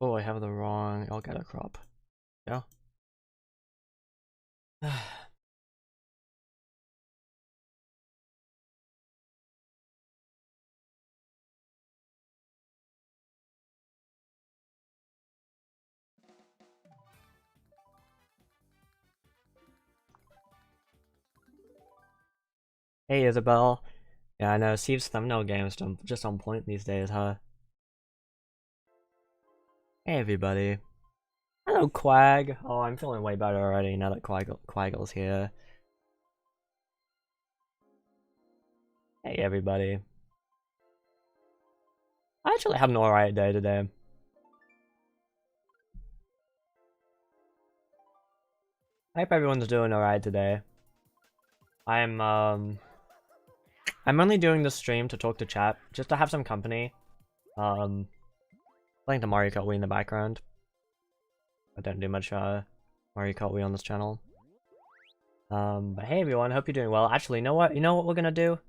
Oh, I have the wrong Elgato crop. Yeah. Hey Isabel. Yeah, I know Steve's thumbnail game is just on point these days, huh? Hey everybody. Hello Quag. Oh, I'm feeling way better already now that Quaggle's here. Hey everybody. I actually had an alright day today. I hope everyone's doing alright today. I'm only doing this stream to talk to chat, just to have some company. Playing the Mario Kart Wii in the background. I don't do much Mario Kart Wii on this channel. But hey everyone, hope you're doing well. Actually, you know what? You know what we're gonna do?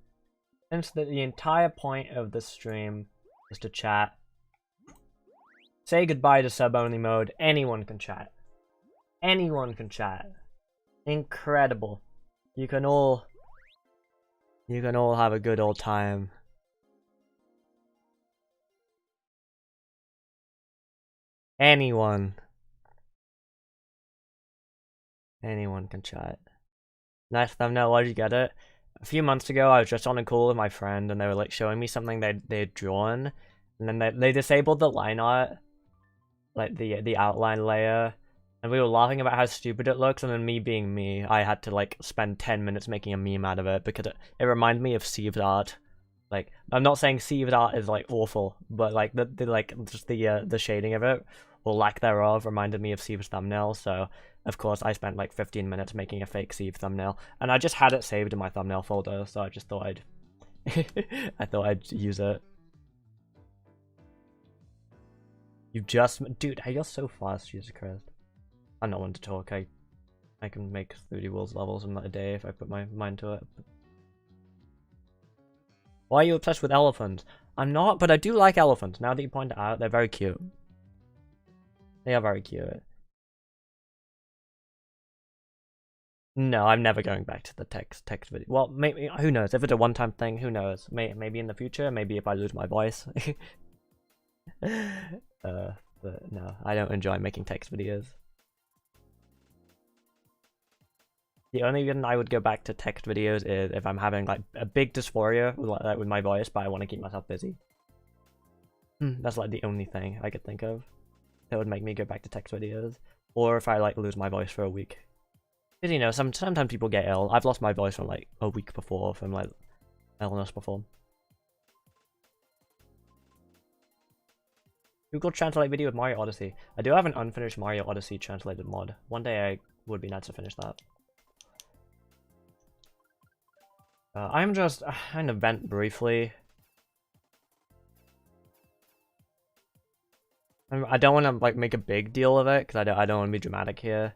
Since the entire point of this stream is to chat, say goodbye to sub-only mode. Anyone can chat. Anyone can chat. Incredible. You can all have a good old time. Anyone can chat. Nice thumbnail, why'd you get it? A few months ago, I was just on a call with my friend, and they were like showing me something they'd drawn, and then they disabled the line art, like the outline layer, and we were laughing about how stupid it looks, and then me being me, I had to like spend 10 minutes making a meme out of it because it reminded me of Sieved art. Like, I'm not saying Sieved art is like awful, but like the like just the shading of it or lack thereof reminded me of Siev's thumbnail, so of course I spent like 15 minutes making a fake Sieve thumbnail, and I just had it saved in my thumbnail folder, so I just thought I'd I thought I'd use it. Dude, you're so fast, Jesus Christ. I'm not one to talk. I can make 30 Worlds levels in like a day if I put my mind to it. Why are you obsessed with elephants? I'm not, but I do like elephants. Now that you point it out, they're very cute. They are very cute. No, I'm never going back to the text video. Well, maybe, who knows? If it's a one-time thing, who knows? Maybe in the future. Maybe if I lose my voice. But no, I don't enjoy making text videos. The only reason I would go back to text videos is if I'm having like a big dysphoria with my voice, but I want to keep myself busy. That's like the only thing I could think of that would make me go back to text videos, or if I like lose my voice for a week. Because you know, sometimes people get ill. I've lost my voice from like a week before from like illness before. Google Translate video with Mario Odyssey. I do have an unfinished Mario Odyssey translated mod. One day I would be nice to finish that. I'm just an event briefly. I don't want to like make a big deal of it because I don't want to be dramatic here.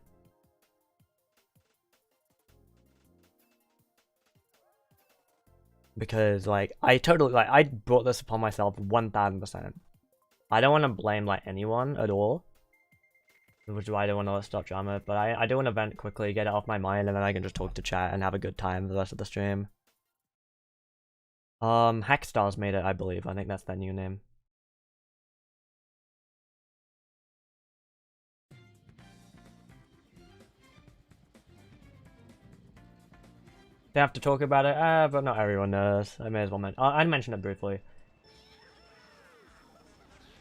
Because like I brought this upon myself 1000%. I don't want to blame like anyone at all, which is why I don't want to stop drama. But I do want to vent quickly, get it off my mind, and then I can just talk to chat and have a good time the rest of the stream. Hackstars made it, I believe. I think that's their new name. They have to talk about it, but not everyone knows. I may as well mention. I mention it briefly.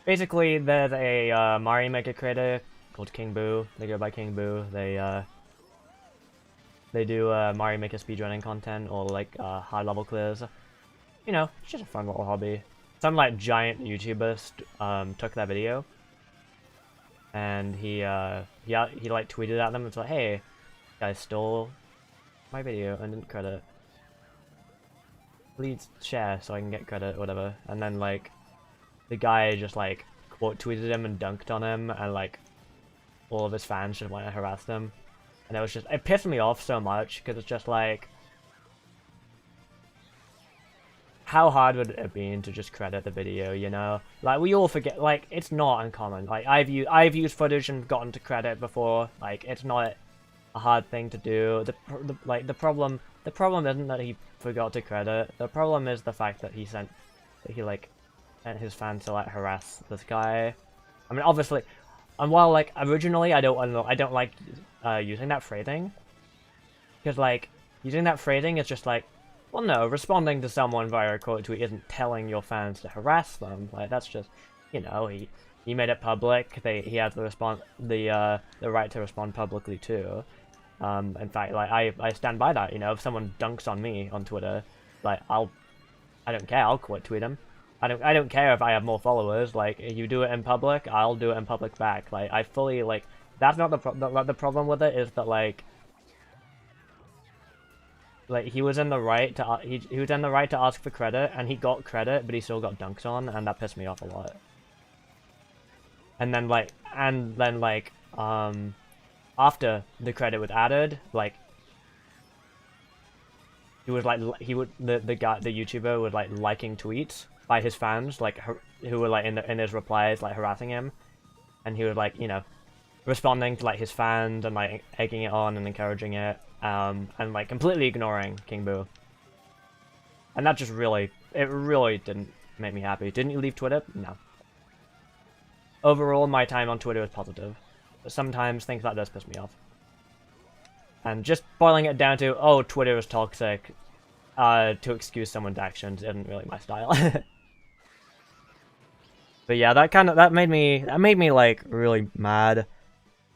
Basically, there's a Mario Maker creator called King Boo. They go by King Boo. They do Mario Maker speedrunning content or like high level clears. You know, it's just a fun little hobby. Some like giant YouTuber took that video, and he like tweeted at them and was like, "Hey, guys stole my video and didn't credit. Please share so I can get credit or whatever." And then like the guy just like quote tweeted him and dunked on him, and like all of his fans just went and harassed him. And it pissed me off so much because it's just like, how hard would it have been to just credit the video, you know? Like, we all forget, like, it's not uncommon. Like, I've used footage and gotten to credit before. Like, it's not a hard thing to do. The problem isn't that he forgot to credit. The problem is the fact that he sent his fans to, like, harass this guy. I mean, obviously, and while, like, originally I don't like using that phrasing, because, like, using that phrasing is just like, well, no, responding to someone via a quote tweet isn't telling your fans to harass them. Like, that's just, you know, he made it public. He has the right to respond publicly too. In fact, like, I stand by that. You know, if someone dunks on me on Twitter, like, I don't care. I'll quote tweet him. I don't care if I have more followers. Like, if you do it in public, I'll do it in public back. Like, I fully, like, that's not the problem with it. Is that, like, he was in the right to he was in the right to ask for credit, and he got credit, but he still got dunked on, and that pissed me off a lot. And then after the credit was added, like, he was like the YouTuber was like liking tweets by his fans, like, who were like in his replies, like, harassing him, and he was, like, you know, responding to, like, his fans and, like, egging it on and encouraging it, and, like, completely ignoring King Boo. And that just really didn't make me happy. Didn't you leave Twitter? No. Overall, my time on Twitter is positive, but sometimes things like this piss me off. And just boiling it down to, oh, Twitter is toxic, to excuse someone's actions isn't really my style. But yeah, that made me like really mad.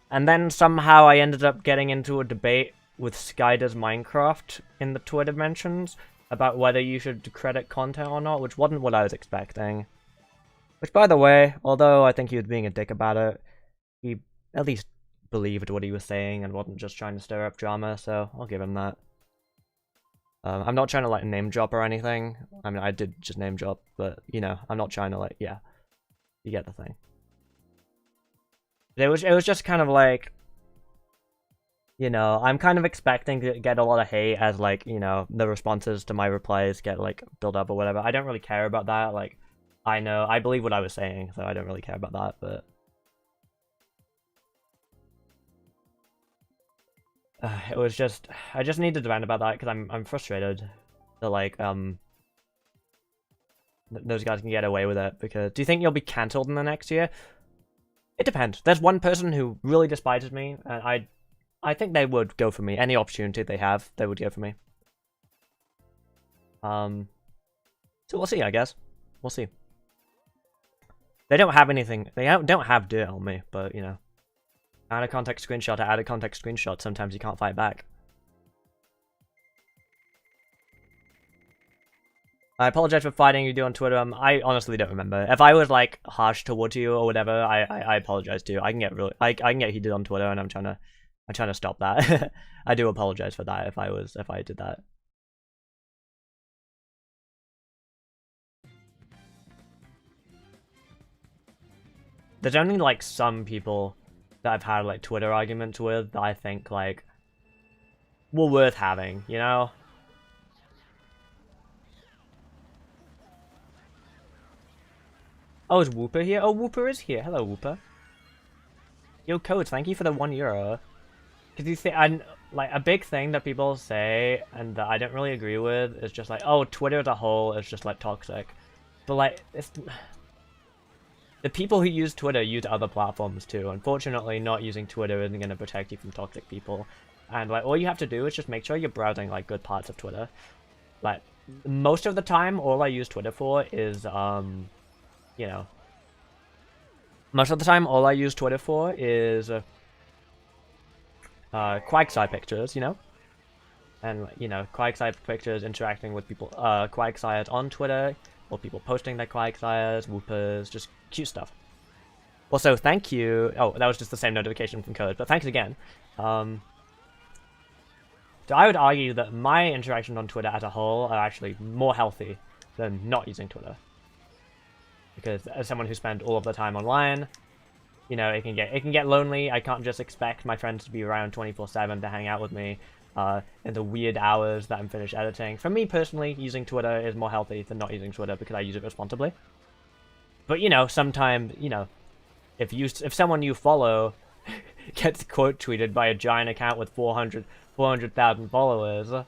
And then somehow I ended up getting into a debate with Skyder's Minecraft in the Twitter mentions about whether you should credit content or not, which wasn't what I was expecting. Which, by the way, although I think he was being a dick about it, he at least believed what he was saying and wasn't just trying to stir up drama, so I'll give him that. I'm not trying to, like, name drop or anything. I mean, I did just name drop, but, you know, I'm not trying to, like, yeah. You get the thing. It was just kind of like, you know, I'm kind of expecting to get a lot of hate as, like, you know, the responses to my replies get, like, built up or whatever. I don't really care about that. Like, I believe what I was saying, so I don't really care about that, but it was just, I just needed to vent about that because I'm frustrated that, like, those guys can get away with it. Because do you think you'll be cancelled in the next year? It depends. There's one person who really despises me, and I think they would go for me. Any opportunity they have, they would go for me. So we'll see, I guess. We'll see. They don't have anything. They don't have dirt on me, but, you know. Out of context screenshot to out of context screenshot, sometimes you can't fight back. I apologize for fighting you do on Twitter. I honestly don't remember. If I was, like, harsh towards you or whatever, I apologize too. I can get heated on Twitter, and I'm trying to stop that. I do apologize for that if I did that. There's only, like, some people that I've had, like, Twitter arguments with that I think, like, were worth having, you know? Oh, is Whooper here? Oh, Whooper is here. Hello, Whooper. Yo, Codes, thank you for the €1. Because you think, like, a big thing that people say, and that I don't really agree with, is just like, oh, Twitter as a whole is just, like, toxic. But, like, it's... The people who use Twitter use other platforms too. Unfortunately, not using Twitter isn't going to protect you from toxic people. And, like, all you have to do is just make sure you're browsing, like, good parts of Twitter. Like, most of the time, all I use Twitter for is, you know... Most of the time, all I use Twitter for is, Quagsire pictures, you know? And, you know, Quagsire pictures, interacting with people, Quagsires on Twitter, or people posting their Quagsires, Whoopers, just cute stuff. Also, thank you. Oh, that was just the same notification from Code, but thanks again. So I would argue that my interactions on Twitter as a whole are actually more healthy than not using Twitter. Because as someone who spends all of the time online, you know, it can get lonely. I can't just expect my friends to be around 24/7 to hang out with me. in the weird hours that I'm finished editing. For me personally, using Twitter is more healthy than not using Twitter because I use it responsibly. But you know, sometimes, you know, if someone you follow gets quote tweeted by a giant account with 400,000 followers,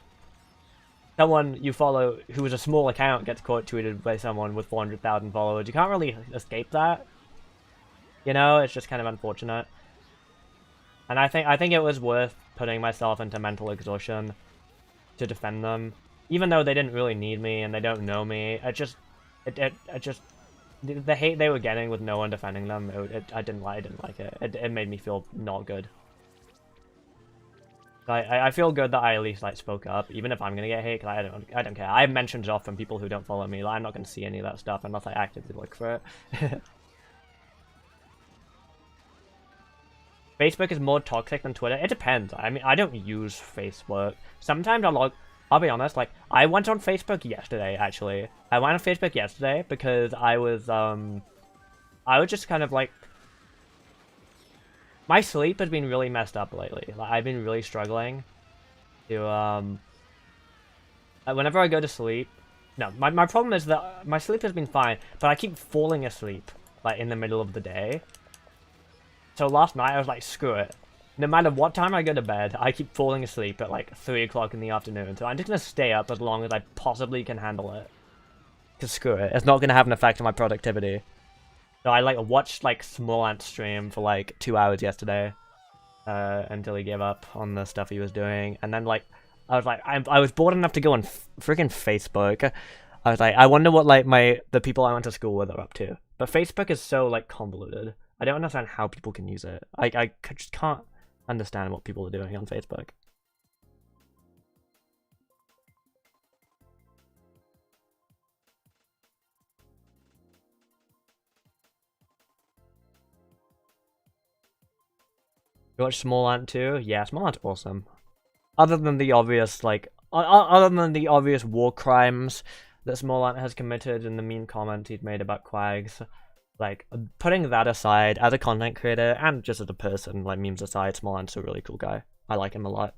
someone you follow who is a small account gets quote tweeted by someone with 400,000 followers, you can't really escape that. You know, it's just kind of unfortunate. And I think it was worth putting myself into mental exhaustion to defend them, even though they didn't really need me and they don't know me. The hate they were getting with no one defending them, I didn't like it. It made me feel not good. I feel good that I at least like spoke up, even if I'm gonna get hate. Cause I don't care. I have mentions off from people who don't follow me. Like, I'm not gonna see any of that stuff unless I actively look for it. Facebook is more toxic than Twitter. It depends. I mean, I don't use Facebook. Sometimes I'll be honest, like, I went on Facebook yesterday, actually. I went on Facebook yesterday because I was just kind of like, my sleep has been really messed up lately. Like, I've been really struggling to, whenever I go to sleep, no, my problem is that my sleep has been fine, but I keep falling asleep, like, in the middle of the day. So last night I was like, screw it. No matter what time I go to bed, I keep falling asleep at like 3 o'clock in the afternoon. So I'm just gonna stay up as long as I possibly can handle it. Cause screw it, it's not gonna have an effect on my productivity. So I like watched like Small Ant stream for like 2 hours yesterday, until he gave up on the stuff he was doing. And then like, I was bored enough to go on freaking Facebook. I was like, I wonder what like the people I went to school with are up to. But Facebook is so like convoluted. I don't understand how people can use it. I just can't understand what people are doing on Facebook. You watch Small Ant too? Yeah, Small Ant's awesome. Other than the obvious, like, other than the obvious war crimes that Small Ant has committed and the mean comments he's made about Quags, like, putting that aside, as a content creator and just as a person, like, memes aside, Small Ant's a really cool guy. I like him a lot.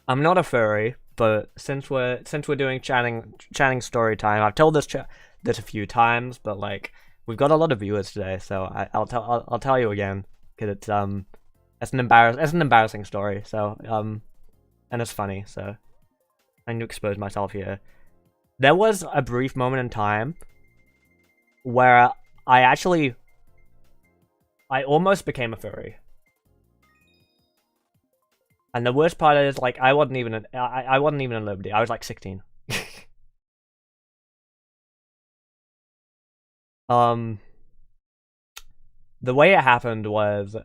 I'm not a furry, but since we're doing chatting story time, I've told this a few times, but like, we've got a lot of viewers today, so I'll tell you again, because it's an embarrassing story, so and it's funny, so I need to expose myself here. There was a brief moment in time where I almost became a furry. And the worst part is, like, I wasn't even in Liberty. I was like 16. The way it happened was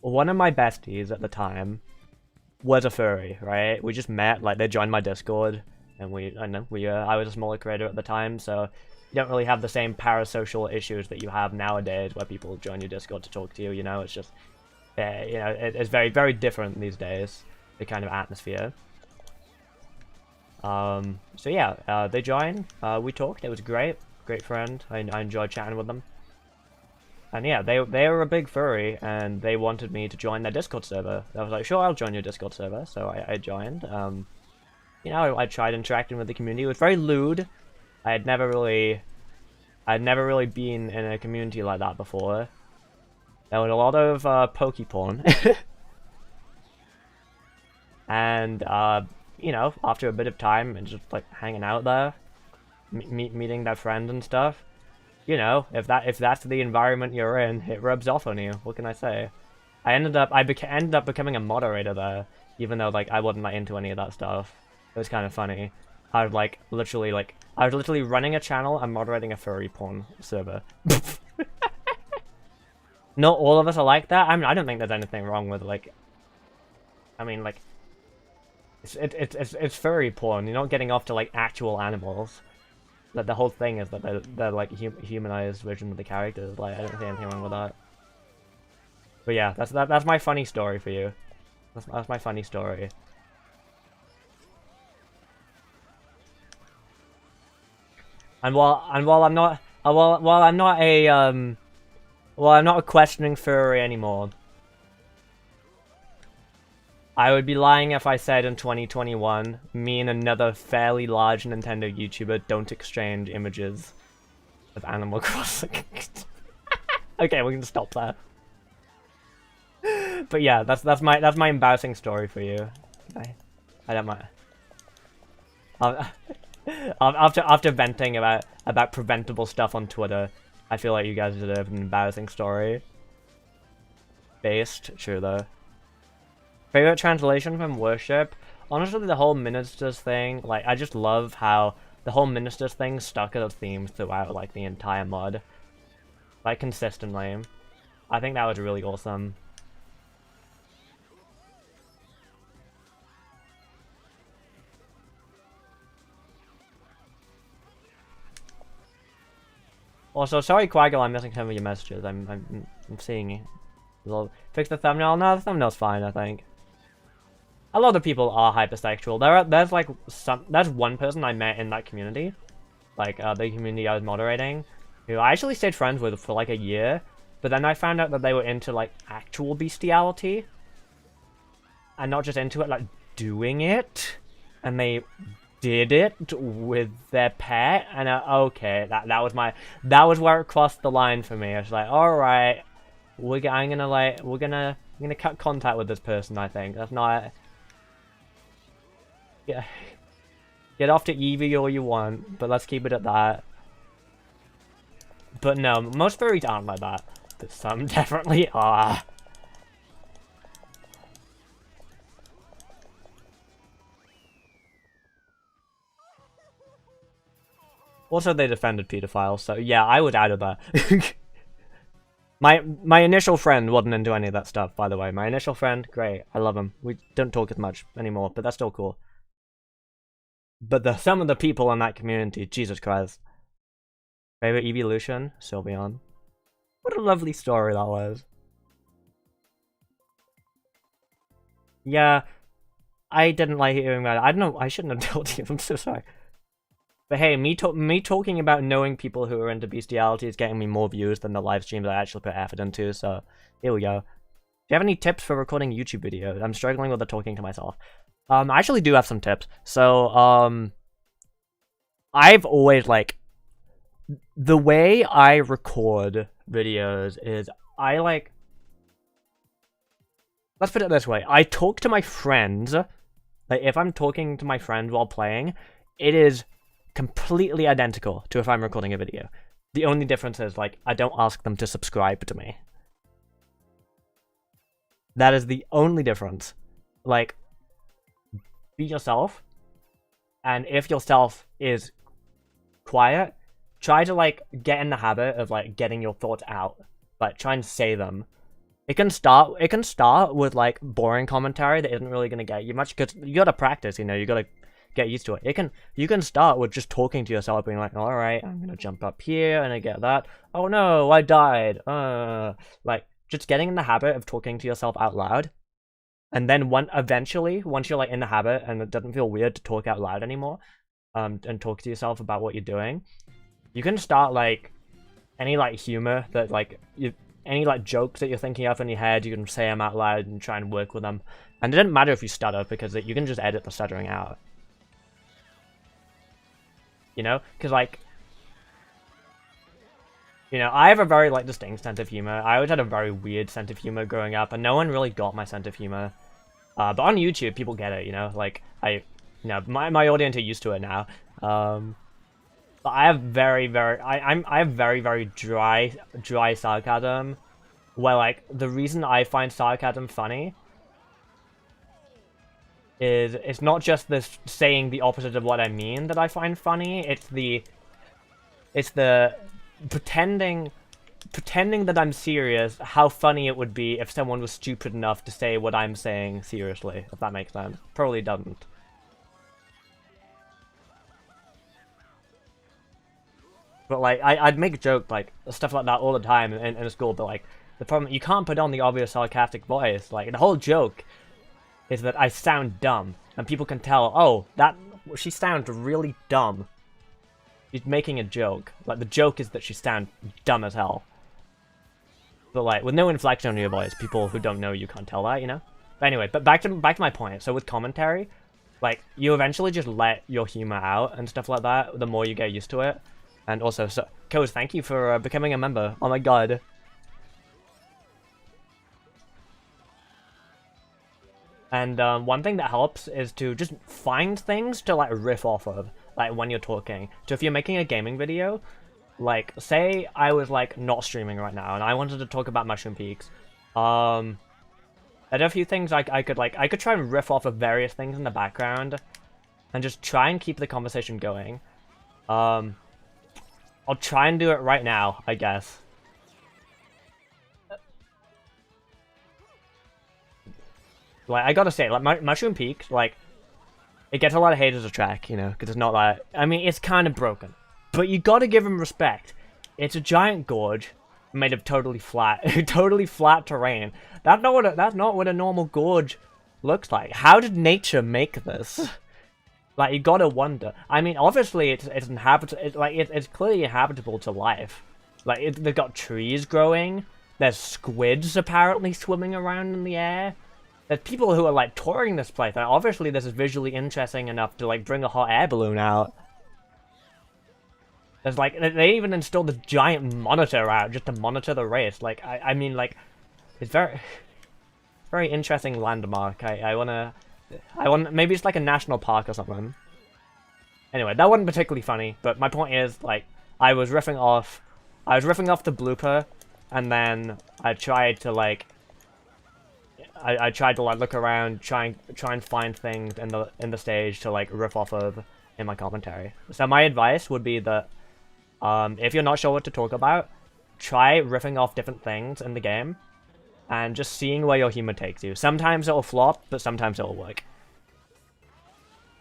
one of my besties at the time was a furry, right? We just met, like, they joined my Discord. And I was a smaller creator at the time, so you don't really have the same parasocial issues that you have nowadays where people join your Discord to talk to you, you know? It's just, you know, it's very, very different these days, the kind of atmosphere. So yeah, they joined, we talked, it was great friend, I enjoyed chatting with them. And yeah, they were a big furry, and they wanted me to join their Discord server. I was like, sure, I'll join your Discord server, so I joined. You know, I tried interacting with the community. It was very lewd. I'd never really been in a community like that before. There was a lot of poke porn. And you know, after a bit of time and just like hanging out there, meeting their friends and stuff, you know, if that's the environment you're in, it rubs off on you. What can I say? I ended up becoming a moderator there, even though like I wasn't like into any of that stuff. It was kind of funny. I was literally running a channel and moderating a furry porn server. Not all of us are like that. I mean, I don't think there's anything wrong with like. I mean, like, it's furry porn. You're not getting off to like actual animals. Like the whole thing is that they're like humanized version of the characters. Like, I don't see anything wrong with that. But yeah, that's my funny story for you. That's my funny story. And while I'm not a questioning furry anymore, I would be lying if I said in 2021, me and another fairly large Nintendo YouTuber don't exchange images of Animal Crossing. Okay, we can stop there. But yeah, that's my embarrassing story for you. I don't mind. After venting about preventable stuff on Twitter, I feel like you guys deserve an embarrassing story. Based, true though. Favorite translation from Worship? Honestly, the whole Ministers thing, like, I just love how the whole Ministers thing stuck as a theme throughout, like, the entire mod. Like, consistently. I think that was really awesome. Also, sorry, Quaggle, I'm missing some of your messages. I'm seeing you. Fix the thumbnail? No, the thumbnail's fine, I think. A lot of people are hypersexual. There's one person I met in that community, like the community I was moderating, who I actually stayed friends with for like a year, but then I found out that they were into like actual bestiality, and not just into it, like doing it, and they did it with their pet, and okay, that was where it crossed the line for me. I was like, all right, we're gonna cut contact with this person. I think that's not. Yeah, get off to Eevee all you want, but let's keep it at that. But no, most furries aren't like that, but some definitely are. Also, they defended pedophiles, so yeah, I would add to that. My initial friend wasn't into any of that stuff, by the way. My initial friend, great, I love him. We don't talk as much anymore, but that's still cool. But some of the people in that community, Jesus Christ. Favorite evolution? Sylveon. What a lovely story that was. Yeah, I didn't like hearing about it. I don't know, I shouldn't have told you, I'm so sorry. But hey, me talking about knowing people who are into bestiality is getting me more views than the live streams I actually put effort into, so here we go. Do you have any tips for recording YouTube videos? I'm struggling with the talking to myself. I actually do have some tips. So, I've always, like, the way I record videos is let's put it this way. I talk to my friends. Like, if I'm talking to my friend while playing, it is completely identical to if I'm recording a video. The only difference is, like, I don't ask them to subscribe to me. That is the only difference. Like, be yourself, and if yourself is quiet, try to, like, get in the habit of, like, getting your thoughts out. Like, try and say them. It can start with, like, boring commentary that isn't really gonna get you much, because you gotta practice, you know, you gotta get used to it. You can start with just talking to yourself, being like, alright, I'm gonna jump up here, and I get that. Oh no, I died. Like, just getting in the habit of talking to yourself out loud. And then eventually, once you're, like, in the habit, and it doesn't feel weird to talk out loud anymore, and talk to yourself about what you're doing, you can start, like, any, like, humor that, like, any, like, jokes that you're thinking of in your head, you can say them out loud and try and work with them. And it doesn't matter if you stutter, because you can just edit the stuttering out. You know? Because, like, you know, I have a very, like, distinct sense of humor. I always had a very weird sense of humor growing up, and no one really got my sense of humor. But on YouTube, people get it, you know? Like, my audience are used to it now. But I have very, very dry sarcasm, where, like, the reason I find sarcasm funny is it's not just this saying the opposite of what I mean that I find funny, it's the pretending that I'm serious, how funny it would be if someone was stupid enough to say what I'm saying seriously, if that makes sense. Probably doesn't. But, like, I'd make jokes, like, stuff like that all the time in school, but, like, the problem, you can't put on the obvious sarcastic voice. Like, the whole joke is that I sound dumb, and people can tell, oh, she sounds really dumb. She's making a joke. Like, the joke is that she sounds dumb as hell. But, like, with no inflection on your voice, people who don't know you can't tell that, you know? But anyway, but back to my point. So with commentary, like, you eventually just let your humor out and stuff like that, the more you get used to it. And also, so, Coach, thank you for becoming a member. Oh my god. And one thing that helps is to just find things to, like, riff off of, like, when you're talking. So if you're making a gaming video, like, say I was, like, not streaming right now, and I wanted to talk about Mushroom Peaks, there are a few things I could try and riff off of various things in the background, and just try and keep the conversation going. I'll try and do it right now, I guess. Like, I gotta say, like, Mushroom Peaks, like, it gets a lot of hate as a track, you know, because it's not that... I mean, it's kind of broken. But you gotta give him respect. It's a giant gorge made of totally flat terrain. That's not what a normal gorge looks like. How did nature make this? Like, you gotta wonder. I mean, obviously, it's clearly inhabitable to life. Like, they've got trees growing. There's squids apparently swimming around in the air. There's people who are, like, touring this place, and obviously this is visually interesting enough to, like, bring a hot air balloon out. There's, like, they even installed this giant monitor out just to monitor the race. Like, I mean, like, it's very interesting landmark. I wanna, maybe it's like a national park or something. Anyway, that wasn't particularly funny, but my point is, like, I was riffing off the blooper, and then I tried to, like, I tried to, like, look around, try and find things in the stage to, like, riff off of in my commentary. So my advice would be that if you're not sure what to talk about, try riffing off different things in the game and just seeing where your humor takes you. Sometimes it'll flop, but sometimes it'll work.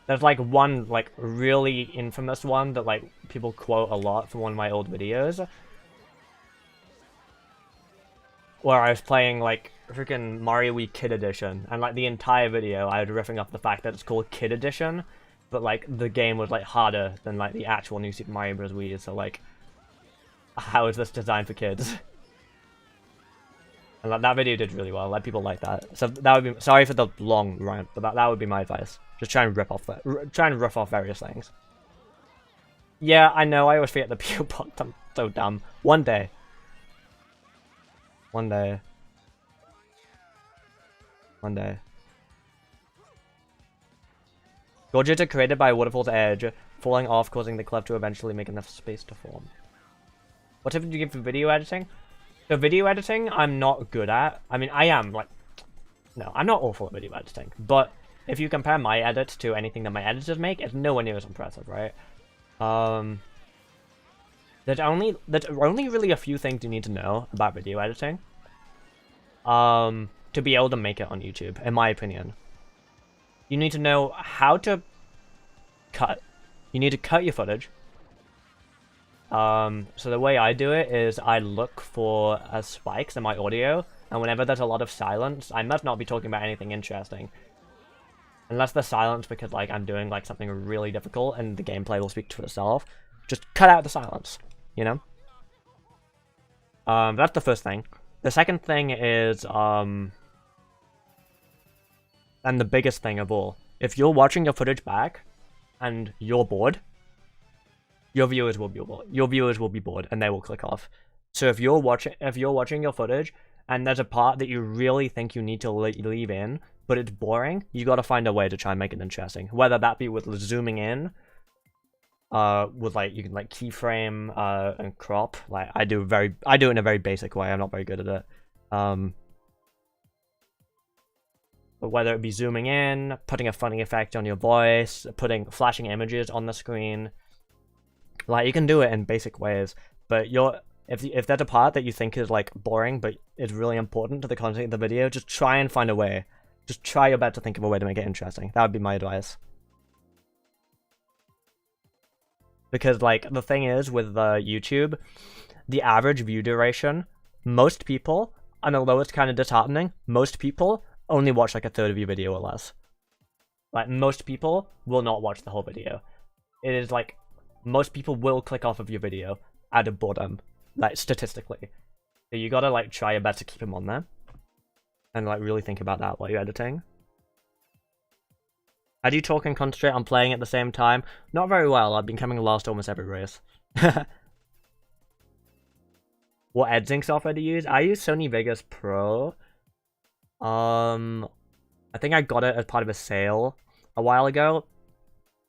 There's, like, one, like, really infamous one that, like, people quote a lot from one of my old videos, where I was playing, like, freaking Mario Wii Kid Edition, and, like, the entire video I was riffing off the fact that it's called Kid Edition, but, like, the game was, like, harder than, like, the actual New Super Mario Bros. Wii, so, like, how is this designed for kids? And, like, that video did really well, like, people like that. So that would be, sorry for the long rant, but that would be my advice. Just try and riff off various things. Yeah, I know, I always forget the PO box, I'm so dumb. One day. One day. One day. Gorges are created by a waterfall's edge, falling off, causing the cleft to eventually make enough space to form. What tip did you give for video editing? So video editing, I'm not good at. I mean, I am, like... No, I'm not awful at video editing. But if you compare my edits to anything that my editors make, it's nowhere near as impressive, right? There's only really a few things you need to know about video editing. To be able to make it on YouTube, in my opinion. You need to know how to cut. You need to cut your footage. So the way I do it is I look for spikes in my audio, and whenever there's a lot of silence, I must not be talking about anything interesting. Unless there's silence because, like, I'm doing, like, something really difficult and the gameplay will speak for itself. Just cut out the silence, you know? That's the first thing. The second thing is, and the biggest thing of all, if you're watching your footage back and you're bored, your viewers will be bored. Your viewers will be bored and they will click off. So if you're watching your footage and there's a part that you really think you need to leave in, but it's boring, you got to find a way to try and make it interesting. Whether that be with zooming in, with, like, you can, like, keyframe and crop. Like, I do it in a very basic way. I'm not very good at it. But whether it be zooming in, putting a funny effect on your voice, putting flashing images on the screen, like, you can do it in basic ways. But if there's a part that you think is, like, boring but is really important to the content of the video, just try and find a way. Just try your best to think of a way to make it interesting. That would be my advice. Because, like, the thing is with YouTube, the average view duration, most people, and although it's kind of disheartening, most people only watch, like, a third of your video or less. Like, most people will not watch the whole video. It is, like, most people will click off of your video out of boredom, like, statistically. So you gotta, like, try your best to keep them on there. and like really think about that while you're editing. How do you talk and concentrate on playing at the same time? Not very well. I've been coming last almost every race. What editing software do you use? I use Sony Vegas Pro. I think I got it as part of a sale a while ago.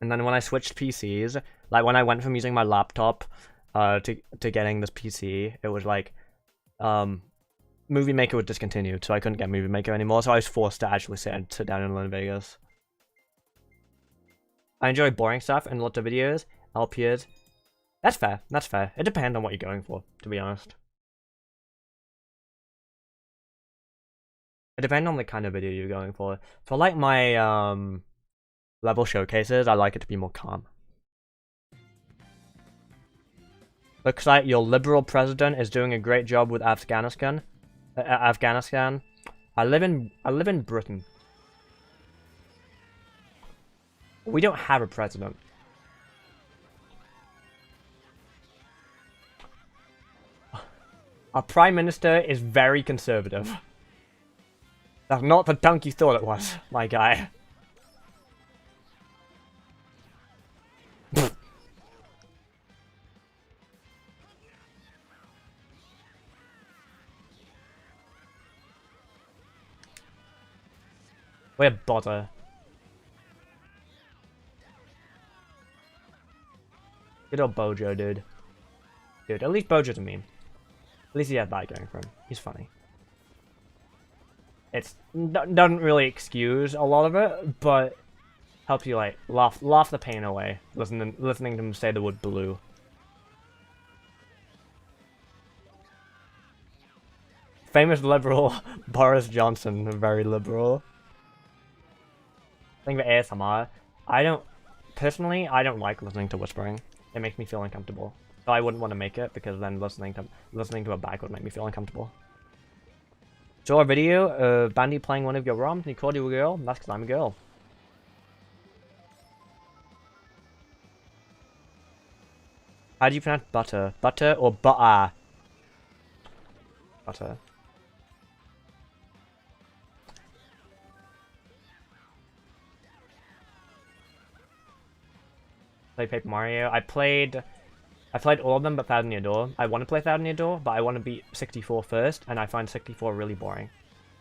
And then when I switched PCs, like when I went from using my laptop to getting this PC, it was like Movie Maker was discontinued, so I couldn't get Movie Maker anymore, so I was forced to actually sit down and learn Vegas. I enjoy boring stuff and lots of videos. LPs. That's fair. That's fair. It depends on what you're going for, to be honest. It depends on the kind of video you're going for. For like my level showcases, I like it to be more calm. Looks like your liberal president is doing a great job with Afghanistan. I live in Britain. We don't have a president. Our prime minister is very conservative. That's not the dunk you thought it was, my guy. We're bother. Good old Bojo, dude. Dude, at least Bojo's a meme. At least he has that going for him. He's funny. It doesn't really excuse a lot of it, but helps you like laugh the pain away listening to him say the word blue. Famous liberal Boris Johnson, very liberal. Thing about ASMR, personally I don't like listening to whispering. It makes me feel uncomfortable. So I wouldn't want to make it because then listening to it back would make me feel uncomfortable. Saw a video of Bandy playing one of your ROMs and he called you a girl. That's because I'm a girl. How do you pronounce butter? Butter or butter? Butter. Play Paper Mario. I played all of them but Thousand Year Door. I want to play Thousand Year Door, but I want to beat 64 first, and I find 64 really boring.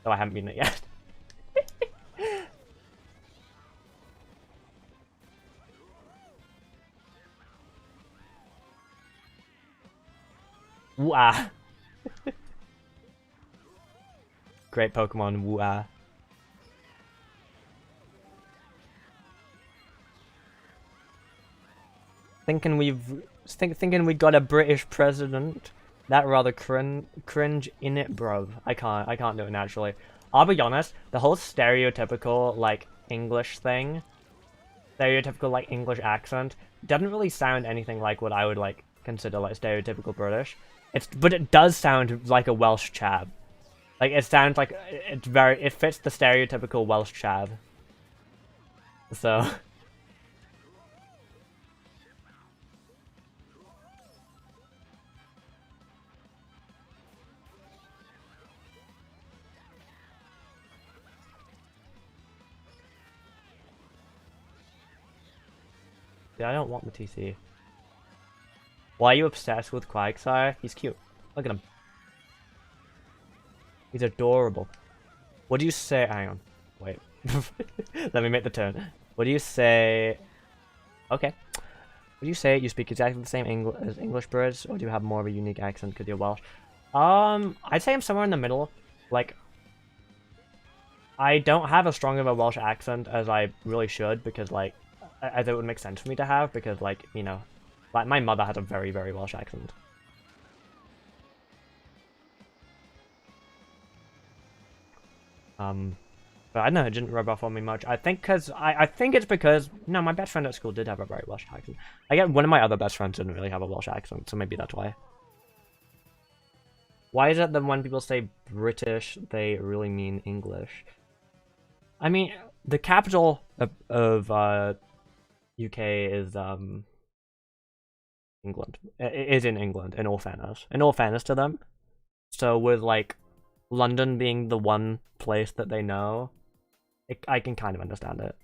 So I haven't beaten it yet. Woo-ah. Great Pokemon, woo-ah. Thinking we got a British president. That rather cringe in it, bro. I can't do it naturally. I'll be honest, the whole stereotypical like English thing, stereotypical like English accent, doesn't really sound anything like what I would like consider like stereotypical British. But it does sound like a Welsh chav. Like it sounds like it fits the stereotypical Welsh chav. So. I don't want the TC. Why are you obsessed with Quagsire? He's cute. Look at him. He's adorable. What do you say? Hang on. Wait. Let me make the turn. What do you say? Okay. What do you say? You speak exactly the same as English Brits, or do you have more of a unique accent because you're Welsh? I'd say I'm somewhere in the middle. Like, I don't have as strong of a Welsh accent as I really should because, like, as it would make sense for me to have, because, like, you know, like, my mother has a very, very Welsh accent. But I don't know, it didn't rub off on me much. I think it's because, no, my best friend at school did have a very Welsh accent. I get one of my other best friends didn't really have a Welsh accent, so maybe that's why. Why is it that when people say British, they really mean English? I mean, the capital of UK is England. It is in England, in all fairness. In all fairness to them. So with like London being the one place that they know, I can kind of understand it.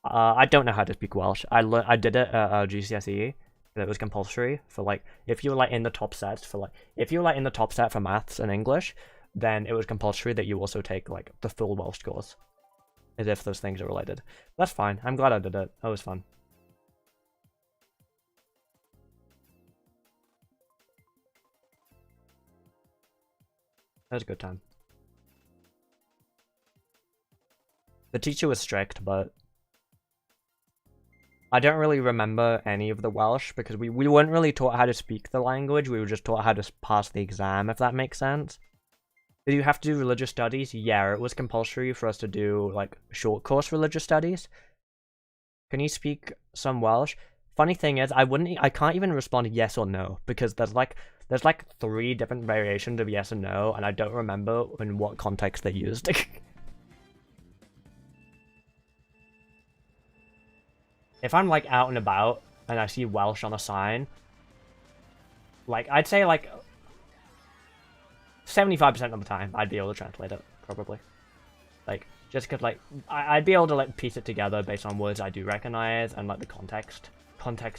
I don't know how to speak Welsh. I did it at GCSE. It was compulsory for like if you were like in the top set for like if you were like in the top set for maths and English, then it was compulsory that you also take like the full Welsh course, as if those things are related. That's fine. I'm glad I did it. That was fun. That was a good time. The teacher was strict, but I don't really remember any of the Welsh because we weren't really taught how to speak the language. We were just taught how to pass the exam, if that makes sense. Did you have to do religious studies? Yeah, it was compulsory for us to do like short course religious studies. Can you speak some Welsh? Funny thing is, I can't even respond yes or no because there's like 3 different variations of yes and no, and I don't remember in what context they used. If I'm like out and about and I see Welsh on a sign, like I'd say like 75% of the time I'd be able to translate it, probably. Like, just because like I'd be able to like piece it together based on words I do recognize and like the context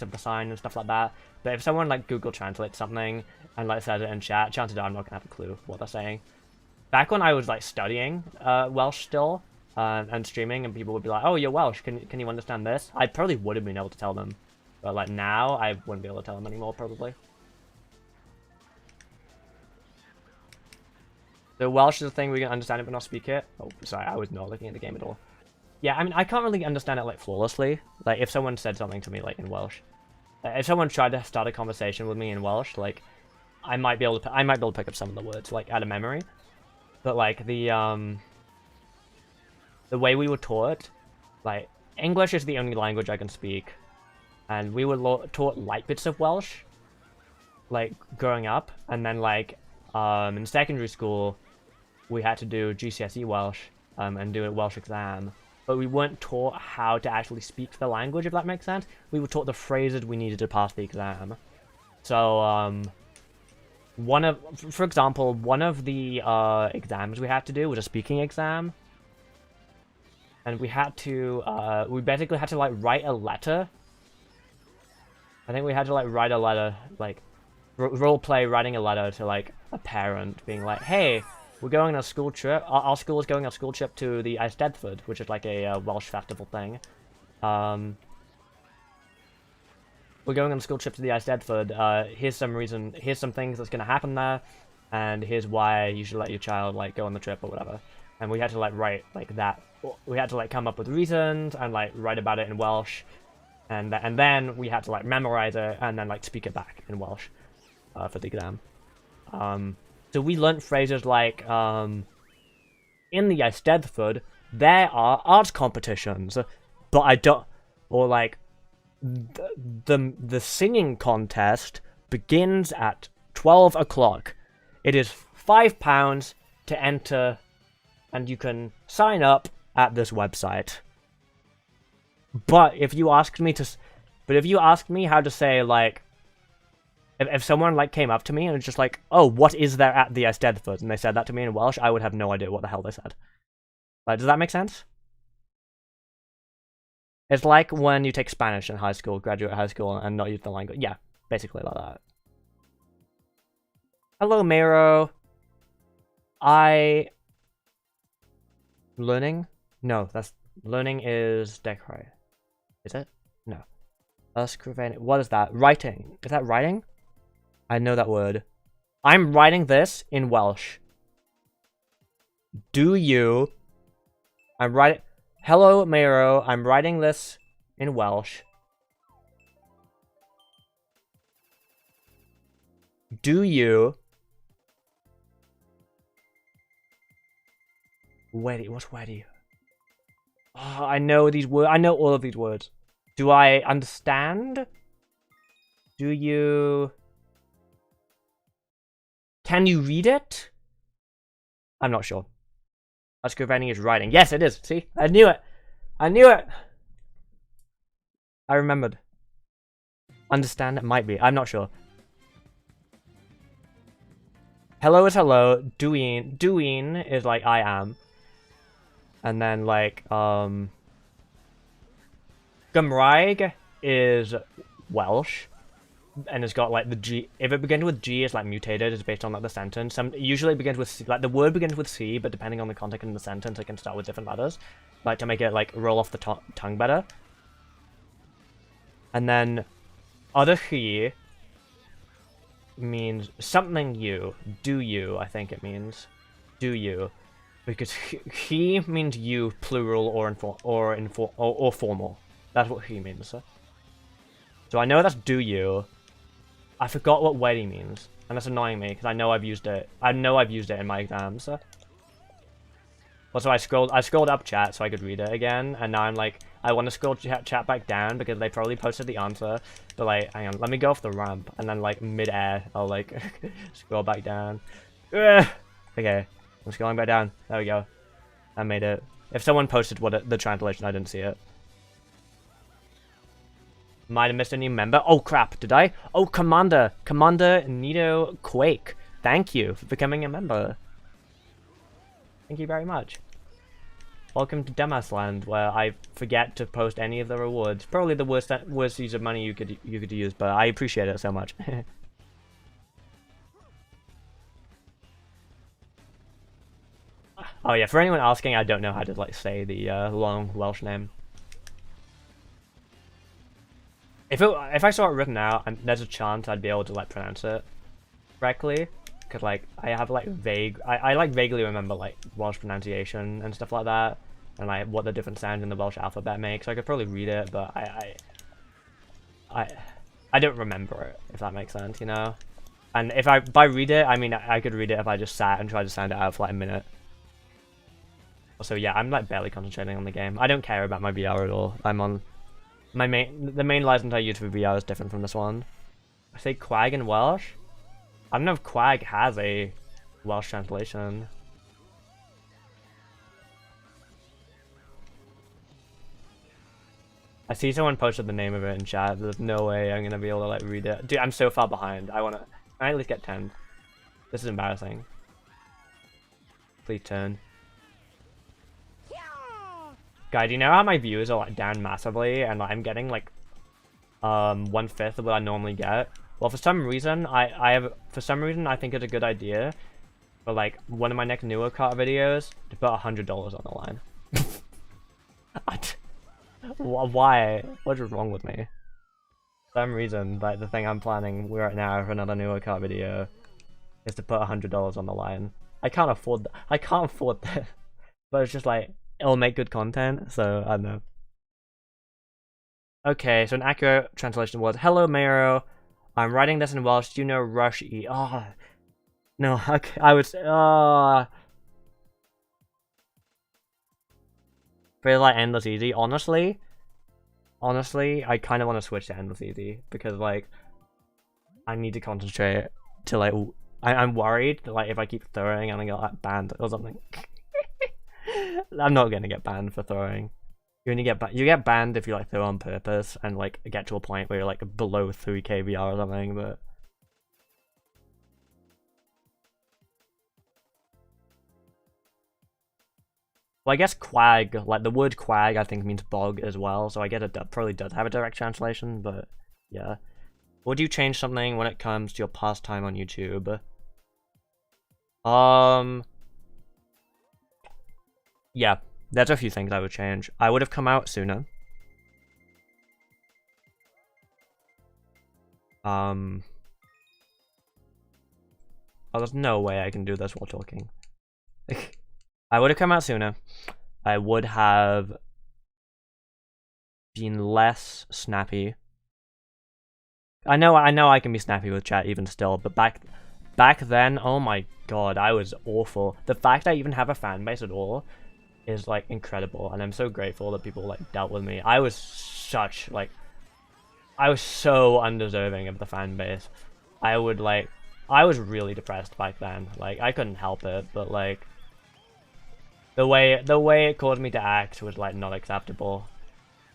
of the sign and stuff like that. But if someone like Google Translate something and like says it in chat, chances are I'm not gonna have a clue what they're saying. Back when I was like studying Welsh still and streaming, and people would be like, "Oh, you're Welsh. Can you understand this?" I probably would have been able to tell them, but like now I wouldn't be able to tell them anymore probably. So Welsh is a thing we can understand it but not speak it. Oh, sorry, I was not looking at the game at all. Yeah, I mean, I can't really understand it like flawlessly. Like if someone said something to me like in Welsh, if someone tried to start a conversation with me in Welsh, like I might be able to pick up some of the words like out of memory. But like the way we were taught, like English is the only language I can speak, and we were taught light bits of Welsh, like growing up, and then like in secondary school, we had to do GCSE Welsh and do a Welsh exam, but we weren't taught how to actually speak the language, if that makes sense. We were taught the phrases we needed to pass the exam. So for example, one of the exams we had to do was a speaking exam. And we basically had to like write a letter. I think we had to like write a letter, like roleplay writing a letter to like a parent being like, "Hey, we're going on a school trip. Our school is going on a school trip to the Eisteddfod, which is like a Welsh festival thing. We're going on a school trip to the Eisteddfod. Here's some things that's gonna happen there, and here's why you should let your child like go on the trip or whatever." And we had to like write like that. We had to like come up with reasons and like write about it in Welsh, and then we had to like memorize it and then like speak it back in Welsh for the exam. So we learnt phrases like in the Eisteddfod there are arts competitions, but I don't, or like the singing contest begins at 12 o'clock. It is £5 to enter, and you can sign up at this website. But if you asked me how to say like, if someone like came up to me and was just like, "Oh, what is there at the Eisteddfod?" and they said that to me in Welsh, I would have no idea what the hell they said. Like, does that make sense? It's like when you take Spanish in high school, graduate high school, and not use the language. Yeah, basically like that. Hello, Miro. Learning? No, learning is decry. Is it? No. What is that? Writing. Is that writing? I know that word. I'm writing this in Welsh. Do you? I'm writing. Hello, Miro. I'm writing this in Welsh. Do you? Wait, what's ready? Oh, I know these words. I know all of these words. Do I understand? Do you? Can you read it? I'm not sure. Ysgrifennu is writing. Yes, it is. See? I knew it. I knew it. I remembered. Understand? It might be. I'm not sure. hello is hello, doing is like I am. And then like Gymraeg is Welsh. And it's got like the G. If it begins with G, it's like mutated. It's based on like the sentence. Usually it begins with C, like the word begins with C, but depending on the context in the sentence, it can start with different letters, like to make it like roll off the tongue better. And then other he means something you. Do you? I think it means do you, because he means you plural or formal. That's what he means. So I know that's do you. I forgot what weddy means, and that's annoying me because I know I've used it. I know I've used it in my exams. Also, I scrolled up chat so I could read it again, and now I'm like, I want to scroll chat back down because they probably posted the answer. But like, hang on, let me go off the ramp, and then like mid-air, I'll like scroll back down. Ugh. Okay, I'm scrolling back down. There we go. I made it. If someone posted the translation, I didn't see it. Might have missed a new member. Oh crap, did I? Oh, Commander Nito Quake. Thank you for becoming a member. Thank you very much. Welcome to Demas Land, where I forget to post any of the rewards. Probably the worst use of money you could use, but I appreciate it so much. Oh yeah, for anyone asking, I don't know how to like say the long Welsh name. If I saw it written out, and there's a chance I'd be able to like pronounce it correctly, because like I have like I like vaguely remember like Welsh pronunciation and stuff like that, and like what the different sounds in the Welsh alphabet make. So I could probably read it, but I don't remember it, if that makes sense, you know. And if I read it, I mean I could read it if I just sat and tried to sound it out for like a minute. So yeah, I'm like barely concentrating on the game. I don't care about my VR at all. I'm on the main license I use for VR is different from this one. I say quag in Welsh? I don't know if quag has a Welsh translation. I see someone posted the name of it in chat. There's no way I'm gonna be able to like read it. Dude, I'm so far behind. Can I at least get 10? This is embarrassing. Please turn. Guys, do you know how my views are like down massively, and like, I'm getting like 1/5 of what I normally get? Well, for some reason I think it's a good idea for like one of my next newer car videos to put $100 on the line. Why? What's wrong with me? For some reason, like the thing I'm planning right now for another newer car video is to put $100 on the line. I can't afford that. I can't afford that. But it's just like, it'll make good content, so I don't know. Okay, so an accurate translation was, hello Mero, I'm writing this in Welsh, do you know Rush E? Oh, no, okay, I was, for like Endless Easy, honestly, I kind of want to switch to Endless Easy, because like, I need to concentrate to like, I'm worried that like, if I keep throwing, I'm gonna get like banned or something. I'm not gonna get banned for throwing. You get banned if you like throw on purpose and like get to a point where you're like below 3k VR or something, but well, I guess quag, like the word quag I think means bog as well, so I guess it probably does have a direct translation, but yeah. Would you change something when it comes to your pastime on YouTube? Yeah, there's a few things I would change. I would have come out sooner. Oh, there's no way I can do this while talking. I would have come out sooner. I would have been less snappy. I know I can be snappy with chat even still, but back then, oh my god, I was awful. The fact I even have a fan base at all is like incredible, and I'm so grateful that people like dealt with me. I was so undeserving of the fan base. I was really depressed back then. Like I couldn't help it, but like the way it caused me to act was like not acceptable.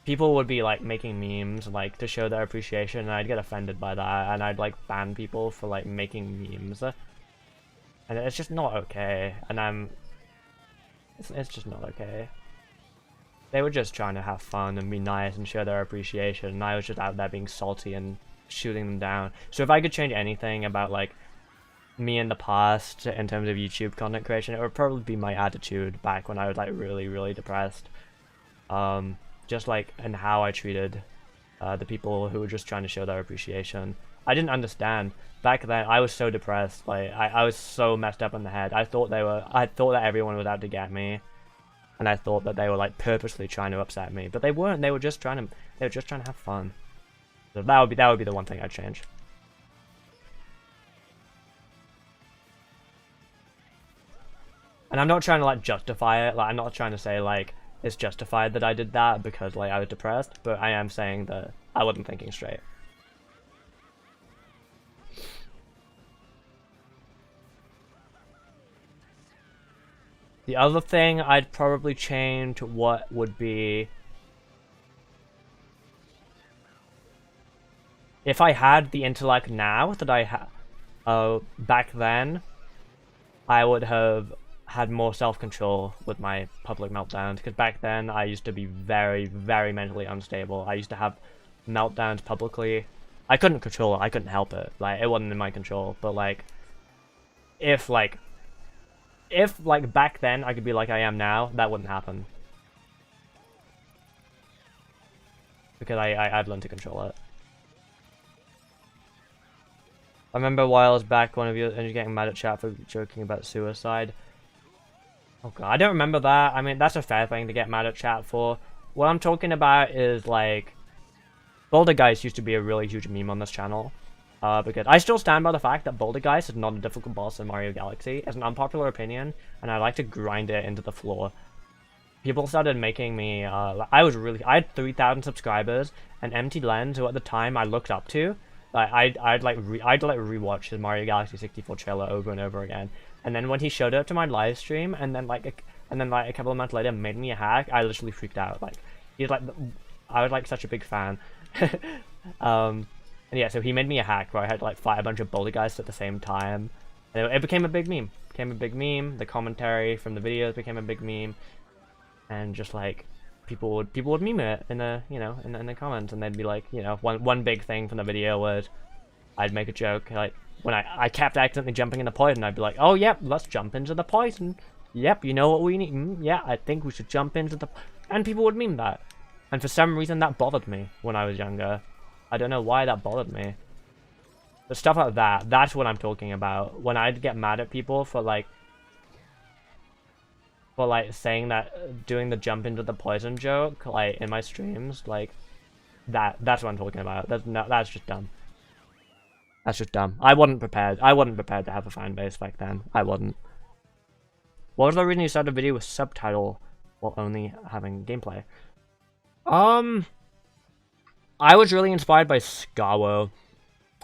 People would be like making memes like to show their appreciation, and I'd get offended by that, and I'd like ban people for like making memes. And it's just not okay. And it's just not okay. They were just trying to have fun and be nice and show their appreciation, and I was just out there being salty and shooting them down. So if I could change anything about like me in the past in terms of YouTube content creation, it would probably be my attitude back when I was like really depressed. Just like and how I treated the people who were just trying to show their appreciation. I didn't understand. Back then I was so depressed, like I was so messed up in the head. I thought that everyone was out to get me. And I thought that they were like purposely trying to upset me, but they weren't. They were just trying to have fun. So that would be the one thing I'd change. And I'm not trying to like justify it. Like I'm not trying to say like it's justified that I did that because like I was depressed, but I am saying that I wasn't thinking straight. The other thing I'd probably change what would be if I had the intellect now that I had back then, I would have had more self-control with my public meltdowns, because back then I used to be very mentally unstable. I used to have meltdowns publicly. I couldn't control it, I couldn't help it. Like it wasn't in my control, but like if back then I could be like I am now, that wouldn't happen. Because I'd learned to control it. I remember a while back one of you getting mad at chat for joking about suicide. Oh god, I don't remember that. I mean, that's a fair thing to get mad at chat for. What I'm talking about is like Bouldergeist used to be a really huge meme on this channel. Because I still stand by the fact that Bouldergeist is not a difficult boss in Mario Galaxy. It's an unpopular opinion, and I like to grind it into the floor. People started making me, I had 3,000 subscribers, and Empty Lens, who at the time I looked up to, I'd rewatch his Mario Galaxy 64 trailer over and over again. And then when he showed up to my live stream, and then like a couple of months later made me a hack, I literally freaked out. Like he's like, I was like such a big fan. And yeah, so he made me a hack where I had to like fight a bunch of Bouldergeist at the same time. And it became a big meme. The commentary from the videos became a big meme. And just like people would meme it in the in the comments, and they'd be like, one big thing from the video was I'd make a joke like when I kept accidentally jumping in the poison, I'd be like, oh yep, let's jump into the poison. Yep, you know what we need. Yeah, I think we should jump into the, and people would meme that. And for some reason that bothered me when I was younger. I don't know why that bothered me. But stuff like that, that's what I'm talking about. When I'd get mad at people for saying that, doing the jump into the poison joke, like, in my streams, like, that's what I'm talking about. That's just dumb. That's just dumb. I wasn't prepared to have a fan base back then. I wasn't. What was the reason you started a video with subtitle while only having gameplay? I was really inspired by Scawo.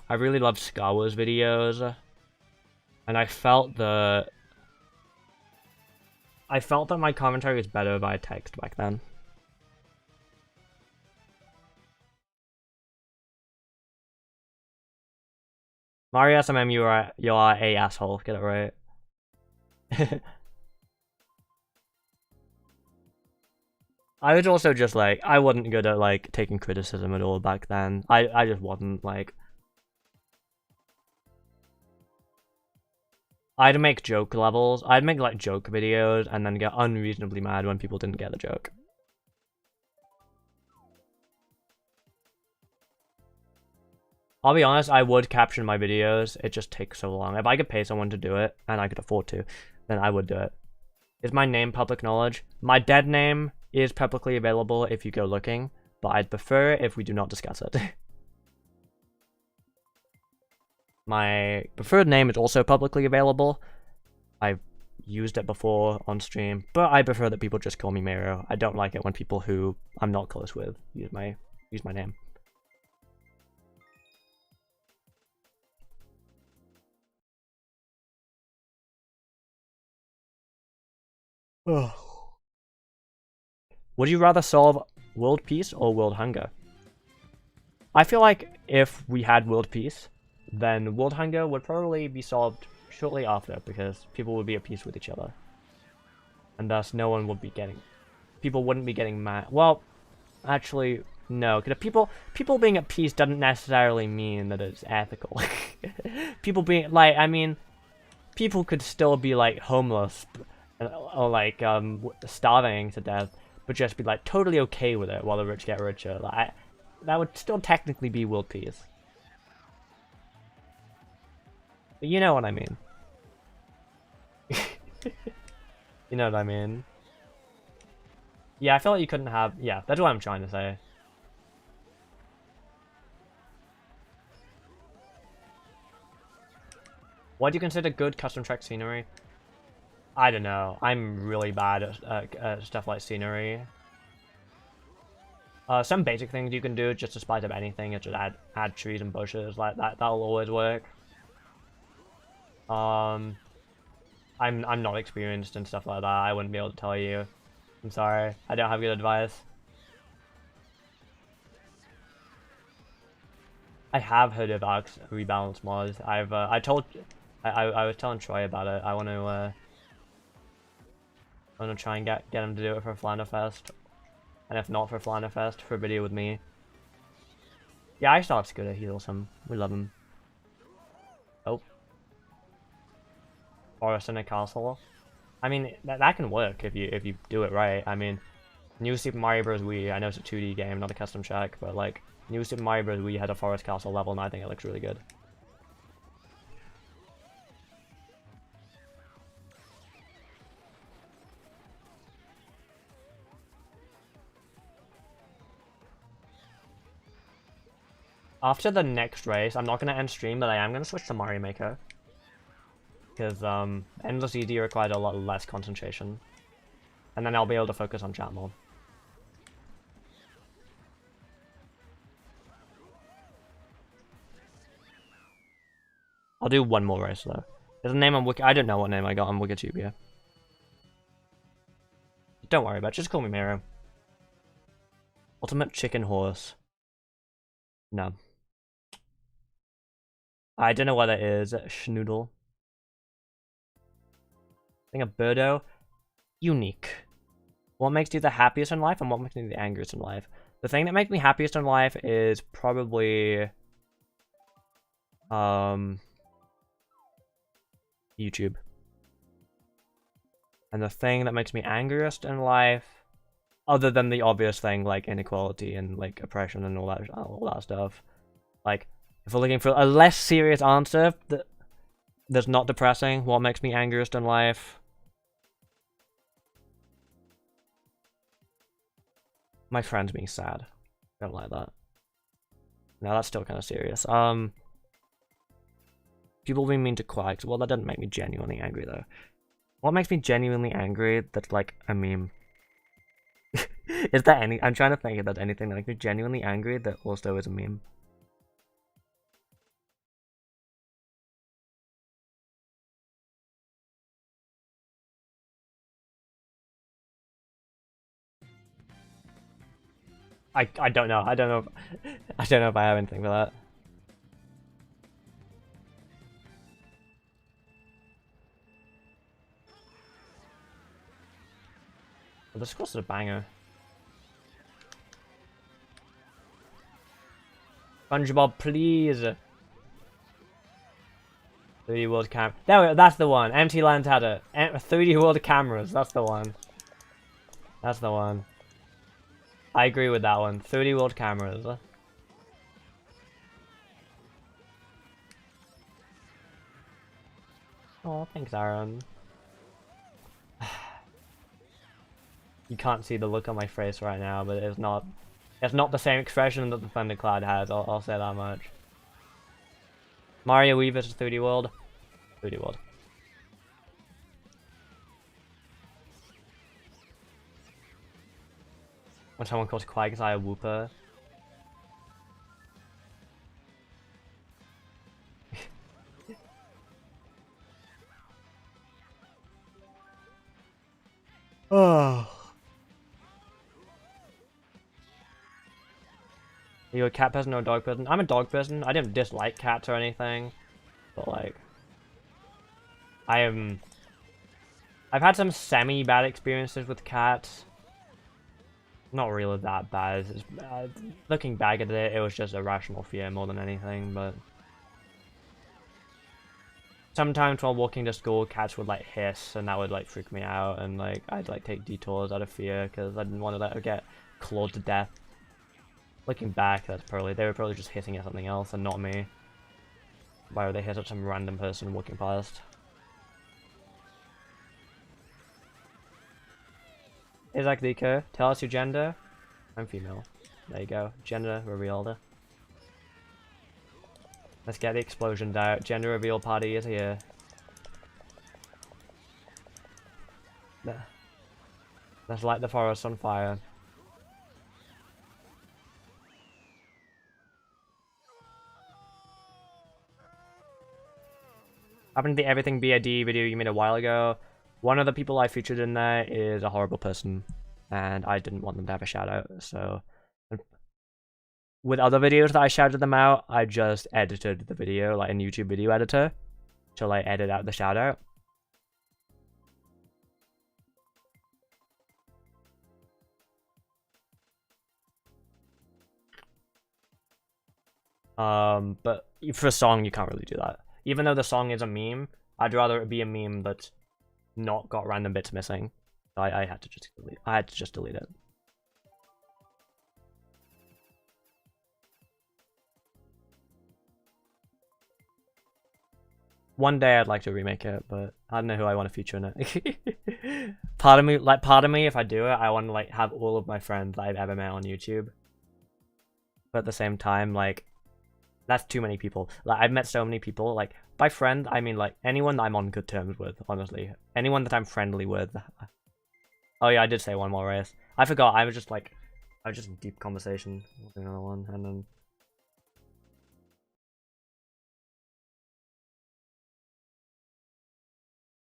I really loved Scawo's videos. And I felt that my commentary was better via text back then. Mario SMM, you are a asshole. Get it right. I was also just like, I wasn't good at like taking criticism at all back then. I just wasn't. Like, I'd make joke levels. I'd make like joke videos and then get unreasonably mad when people didn't get the joke. I'll be honest, I would caption my videos. It just takes so long. If I could pay someone to do it, and I could afford to, then I would do it. Is my name public knowledge? My dead name is publicly available if you go looking, but I'd prefer if we do not discuss it. My preferred name is also publicly available. I've used it before on stream, but I prefer that people just call me Miro. I don't like it when people who I'm not close with use my name. Would you rather solve world peace or world hunger? I feel like if we had world peace, then world hunger would probably be solved shortly after, because people would be at peace with each other. And thus no one would be getting... People wouldn't be getting mad. Well, actually, no. Because people being at peace doesn't necessarily mean that it's ethical. People being, like, I mean, people could still be, like, homeless, or, like, starving to death, but just be, like, totally okay with it while the rich get richer. Like, that would still technically be world peace. But you know what I mean. You know what I mean. Yeah, I feel like you couldn't have... Yeah, that's what I'm trying to say. What do you consider good custom track scenery? I don't know. I'm really bad at stuff like scenery. Some basic things you can do just to spice up anything is just add trees and bushes. Like that'll always work. I'm not experienced in stuff like that. I wouldn't be able to tell you. I'm sorry. I don't have good advice. I have heard of Arc's rebalance mods. I was telling Troy about it. I want to try and get him to do it for Flanderfest. And if not for Flanderfest, for a video with me. Yeah, I thought it's good. He's awesome. We love him. Oh. Forest in a castle. I mean, that can work if you do it right. I mean, New Super Mario Bros. Wii, I know it's a 2D game, not a custom shack, but like, New Super Mario Bros. Wii had a forest castle level, and I think it looks really good. After the next race, I'm not going to end stream, but I am going to switch to Mario Maker. Because Endless Easy required a lot less concentration. And then I'll be able to focus on chat more. I'll do one more race though. There's a name on Wiki. I don't know what name I got on Wikitubia. Don't worry about it, just call me Miro. Ultimate Chicken Horse. No. I don't know what that is. Schnoodle. I think a Birdo. Unique. What makes you the happiest in life and what makes me the angriest in life? The thing that makes me happiest in life is probably YouTube. And the thing that makes me angriest in life, other than the obvious thing like inequality and like oppression and all that stuff, like if we're looking for a less serious answer that's not depressing, what makes me angriest in life? My friends being sad. Don't like that. No, that's still kind of serious. People being mean to Quacks. Well, that doesn't make me genuinely angry, though. What makes me genuinely angry that's like a meme? Is there any... I'm trying to think if there's anything that makes me genuinely angry that also is a meme. I don't know. I don't know if I have anything for that. Well, this course is a banger. SpongeBob, please. 3D World Cam. There we go. That's the one. Empty Land had it. 3D World Cameras. That's the one. That's the one. I agree with that one. 3D World Cameras. Oh, thanks, Aaron. You can't see the look on my face right now, but it's not the same expression that the Thundercloud has, I'll say that much. Mario Wii vs 3D World. 3D World. When someone calls Quagsire a whooper. Oh. Are you a cat person or a dog person? I'm a dog person. I didn't dislike cats or anything, but like, I've had some semi-bad experiences with cats. Not really that bad. Looking back at it, it was just irrational fear more than anything, but... Sometimes while walking to school, cats would like hiss, and that would like freak me out, and like I'd like take detours out of fear because I didn't want to let her get clawed to death. Looking back, they were probably just hitting at something else and not me. Why would they hit at some random person walking past? Isaac Liko, tell us your gender. I'm female. There you go. Gender revealed. Let's get the explosions out. Gender reveal party is here. Let's light the forest on fire. Happened to the Everything BAD video you made a while ago. One of the people I featured in there is a horrible person, and I didn't want them to have a shout out, so... With other videos that I shouted them out, I just edited the video, like in YouTube video editor, to like edit out the shout out. But for a song, you can't really do that. Even though the song is a meme, I'd rather it be a meme that's not got random bits missing. I had to just delete it. One day I'd like to remake it, but I don't know who I want to feature in it. part of me, if I do it, I want to like have all of my friends that I've ever met on YouTube. But at the same time, like, that's too many people. Like, I've met so many people. Like, by friend, I mean like anyone that I'm on good terms with. Honestly, anyone that I'm friendly with. Oh yeah, I did say one more race. I forgot. I was just in deep conversation with another one, and then.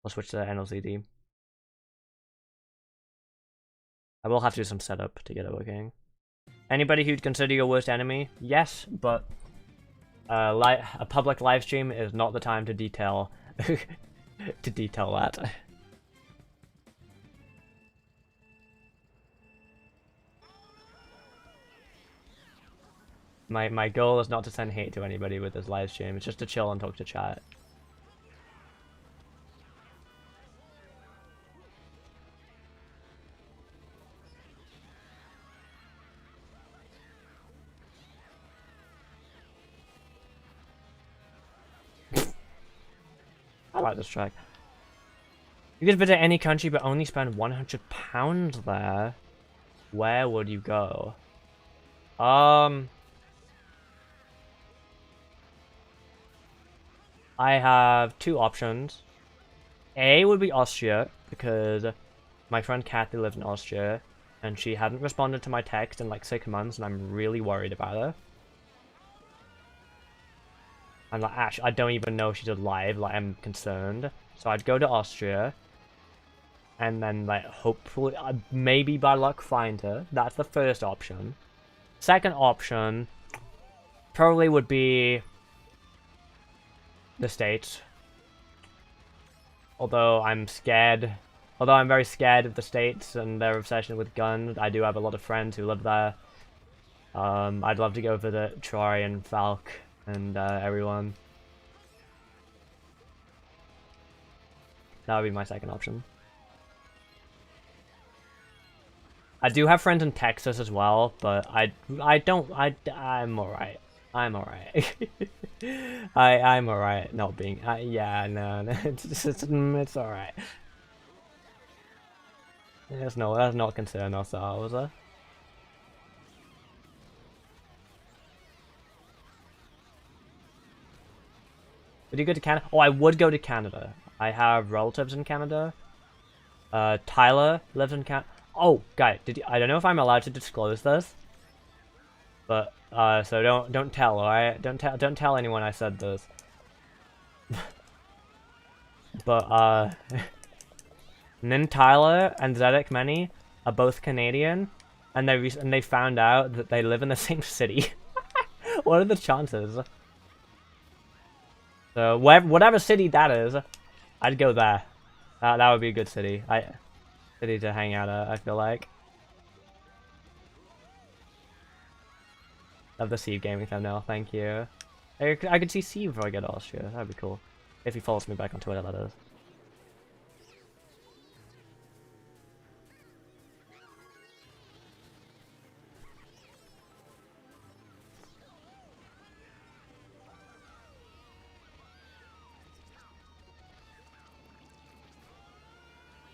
I'll switch to NLCD. I will have to do some setup to get it working. Anybody who'd consider your worst enemy? Yes, but a public live stream is not the time to detail to detail that. My goal is not to send hate to anybody with this live stream. It's just to chill and talk to chat. I like this track. You could visit any country but only spend £100 there. Where would you go? I have two options. A would be Austria, because my friend Kathy lives in Austria, and she hadn't responded to my text in like 6 months, and I'm really worried about her. I'm like, Ash, I don't even know if she's alive, like, I'm concerned. So I'd go to Austria, and then, like, hopefully, maybe by luck find her. That's the first option. Second option probably would be the States. Although I'm very scared of the States and their obsession with guns. I do have a lot of friends who live there. I'd love to go visit Troy and Falk and everyone. That would be my second option. I do have friends in Texas as well, but I'm alright. I'm alright. I'm alright not being, yeah, no, it's alright. Let's not concern ourselves. Would you go to Canada? Oh, I would go to Canada. I have relatives in Canada. Tyler lives in Canada. Oh, guy, I don't know if I'm allowed to disclose this, but so don't tell, alright? Don't tell anyone I said this. But Nin Tyler and Zedek Many are both Canadian, and they found out that they live in the same city. What are the chances? So whatever city that is, I'd go there. That would be a good city. City to hang out at, I feel like. Love the Steve gaming thumbnail, thank you. I could see Steve before I get to Austria, that'd be cool. If he follows me back on Twitter, that is.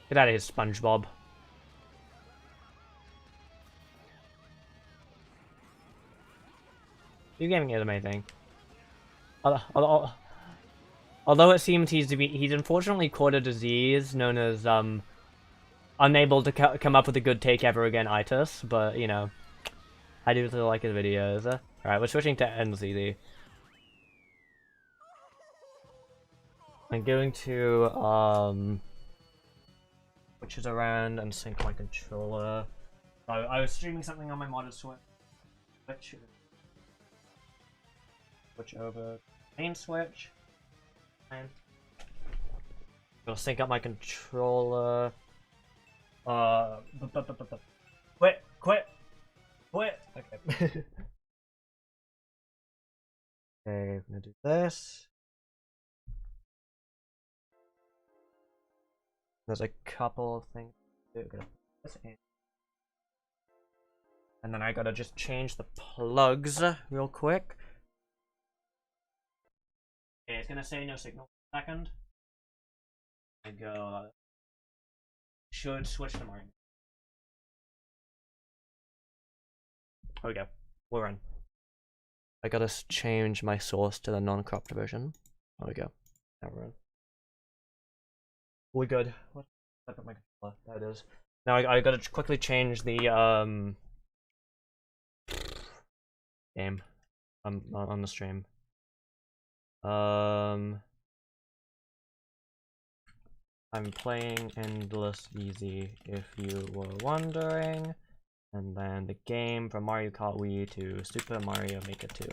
Get out of here, SpongeBob. Steve gaming is amazing. Although it seems he's unfortunately caught a disease known as unable to come up with a good take ever again itis, but you know, I do still like his videos. Alright, we're switching to NCZ. I'm going to switch it around and sync my controller. I was streaming something on my modded Switch. Switch over main Switch. And I'll sync up my controller. Quit. Okay. Okay, I'm gonna do this. There's a couple of things to do. This in. And then I gotta just change the plugs real quick. Okay, it's gonna say no signal for a second. I go. Should switch to mine. There we go. We're in. I gotta change my source to the non-cropped version. There we go. Now we're in. We're good. What? I put my controller. There it is. Now I gotta quickly change the game on the stream. I'm playing Endless Easy, if you were wondering. And then the game from Mario Kart Wii to Super Mario Maker 2.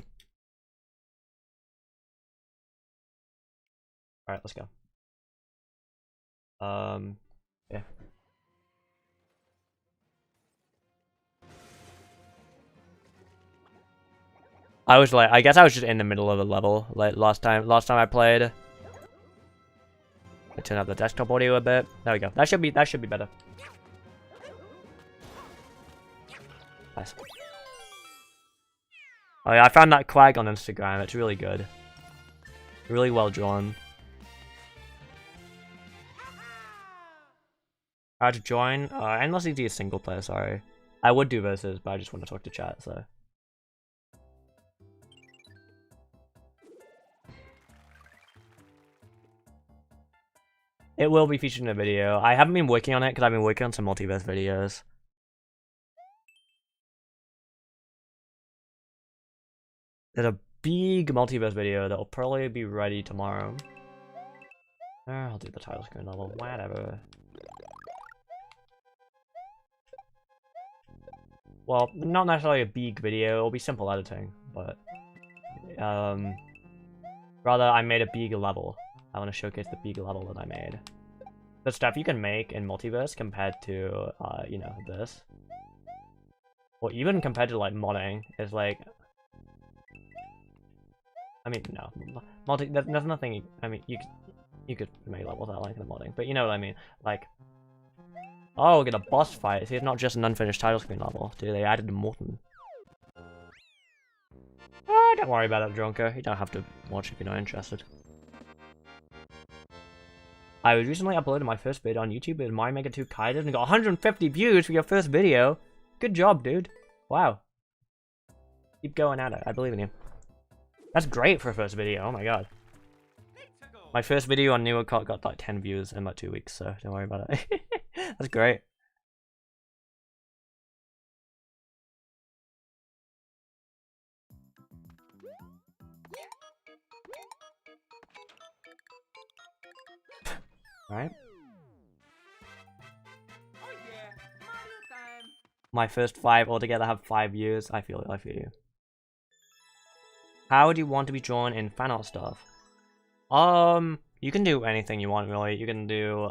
Alright, let's go. Yeah. I guess I was just in the middle of the level, like last time I played. I turn up the desktop audio a bit. There we go. That should be better. Nice. Oh yeah, I found that Quag on Instagram. It's really good. Really well drawn. How to join? Endless Easy is single player, sorry. I would do versus, but I just want to talk to chat, so. It will be featured in a video. I haven't been working on it because I've been working on some multiverse videos. There's a big multiverse video that will probably be ready tomorrow. I'll do the title screen level, whatever. Well, not necessarily a big video, it'll be simple editing, but rather I made a big level. I want to showcase the big level that I made. The stuff you can make in multiverse compared to, you know, this. Or even compared to, like, modding, is like... I mean, no. There's nothing... I mean, you could make levels out like the modding, but you know what I mean. Like... Oh, we'll get a boss fight. See, it's not just an unfinished title screen level. Dude, they added Morton. Oh, don't worry about it, Dronker. You don't have to watch if you're not interested. I recently uploaded my first video on YouTube with Mario Maker 2 Kaiden and got 150 views for your first video. Good job, dude. Wow. Keep going at it. I believe in you. That's great for a first video. Oh my god. My first video on Newer Cot got like 10 views in like 2 weeks, so don't worry about it. That's great. Alright. My first 5 altogether have 5 years. I feel you. How do you want to be drawn in fan art stuff? You can do anything you want, really. You can do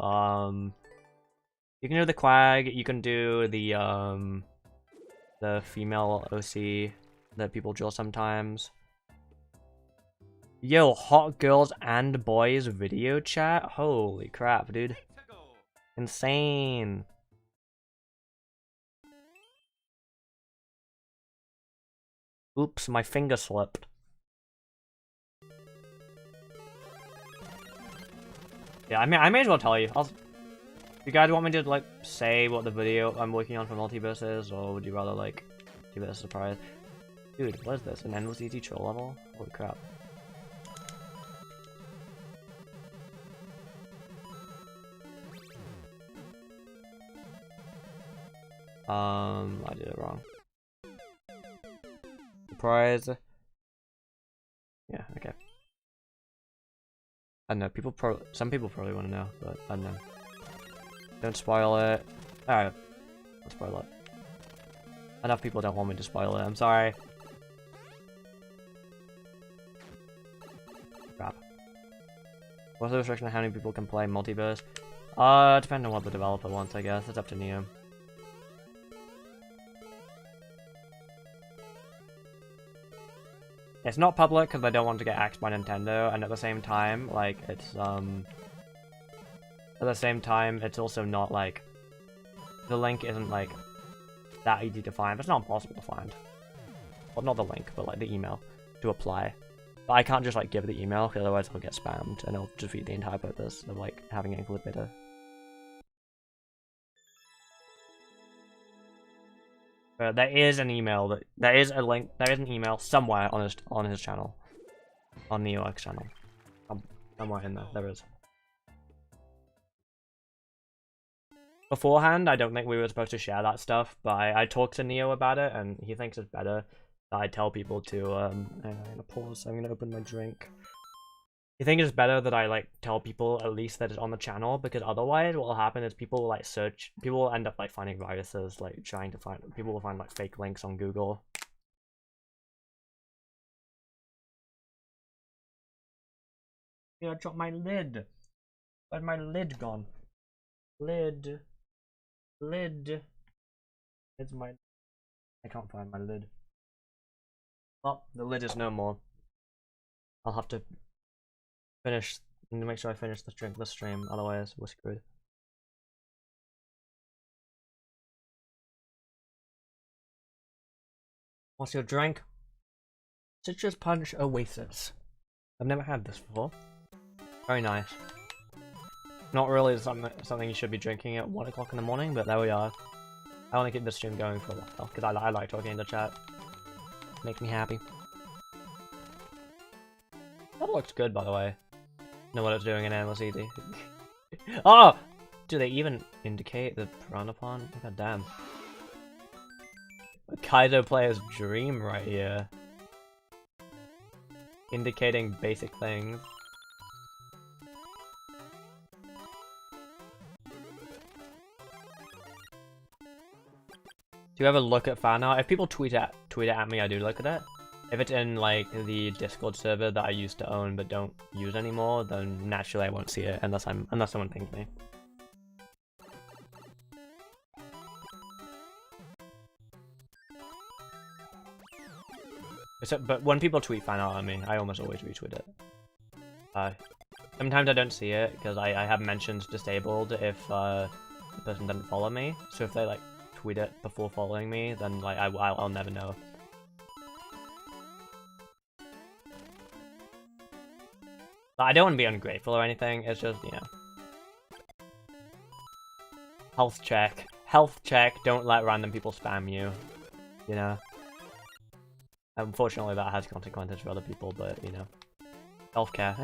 the Quag, you can do the female OC that people draw sometimes. Yo, hot girls and boys video chat? Holy crap, dude. Insane. Oops, my finger slipped. Yeah, I may as well tell you. You guys want me to, like, say what the video I'm working on for Multiverse is, or would you rather, like, give it a surprise? Dude, what is this? An endless easy troll level? Holy crap. I did it wrong. Surprise. Yeah, okay. I don't know, some people probably want to know, but I don't know. Don't spoil it. Alright, don't spoil it. Enough people don't want me to spoil it, I'm sorry. Crap. What's the restriction on how many people can play Multiverse? Depending on what the developer wants, I guess. It's up to Neo. It's not public because I don't want to get axed by Nintendo, and at the same time, like, it's, at the same time, it's also not, like, the link isn't, like, that easy to find. It's not impossible to find. Well, not the link, but, like, the email to apply. But I can't just, like, give the email, because otherwise I'll get spammed, and it'll defeat the entire purpose of, like, having it include beta. There is an email, there is a link, there is an email somewhere on his channel. On NeoX channel. Somewhere in there, there is. Beforehand, I don't think we were supposed to share that stuff, but I talked to Neo about it, and he thinks it's better that I tell people to, I'm gonna pause, I'm gonna open my drink. He thinks it's better that I, like, tell people at least that it's on the channel, because otherwise what will happen is people will, like, people will end up, like, finding viruses, like, people will find, like, fake links on Google. Yeah, I dropped my lid. Where's my lid gone? Lid. It's my... I can't find my lid. Oh, the lid is no more. I'll have to finish, make sure I finish the stream, otherwise we're screwed. What's your drink? Citrus Punch Oasis. I've never had this before. Very nice. Not really something you should be drinking at 1 o'clock in the morning, but there we are. I want to keep this stream going for a while, because I like talking in the chat. Makes me happy. That looks good, by the way. Know what it's doing in Endless Easy. Oh! Do they even indicate the Piranha Pond? God damn. A Kaido player's dream right here. Indicating basic things. Do you ever look at fan art? If people tweet it at me, I do look at it. If it's in, like, the Discord server that I used to own but don't use anymore, then naturally I won't see it unless someone pings me. But when people tweet fan art at me, I almost always retweet it. Sometimes I don't see it because I have mentions disabled if the person doesn't follow me. So if they, like, tweet it before following me, then, like, I'll never know. But I don't want to be ungrateful or anything, it's just, you know. Health check. Health check, don't let random people spam you. You know? Unfortunately that has consequences for other people, but, you know. Healthcare.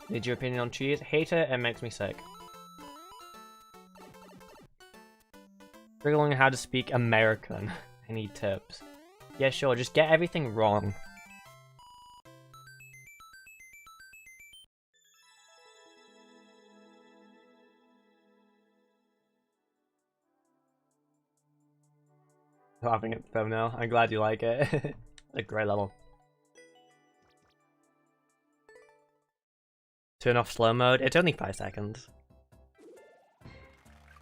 Need your opinion on cheese? Hate it, it makes me sick. Struggling how to speak American. I need tips. Yeah, sure, just get everything wrong. Laughing at the thumbnail. I'm glad you like it. It's a great level. Turn off slow mode. It's only 5 seconds.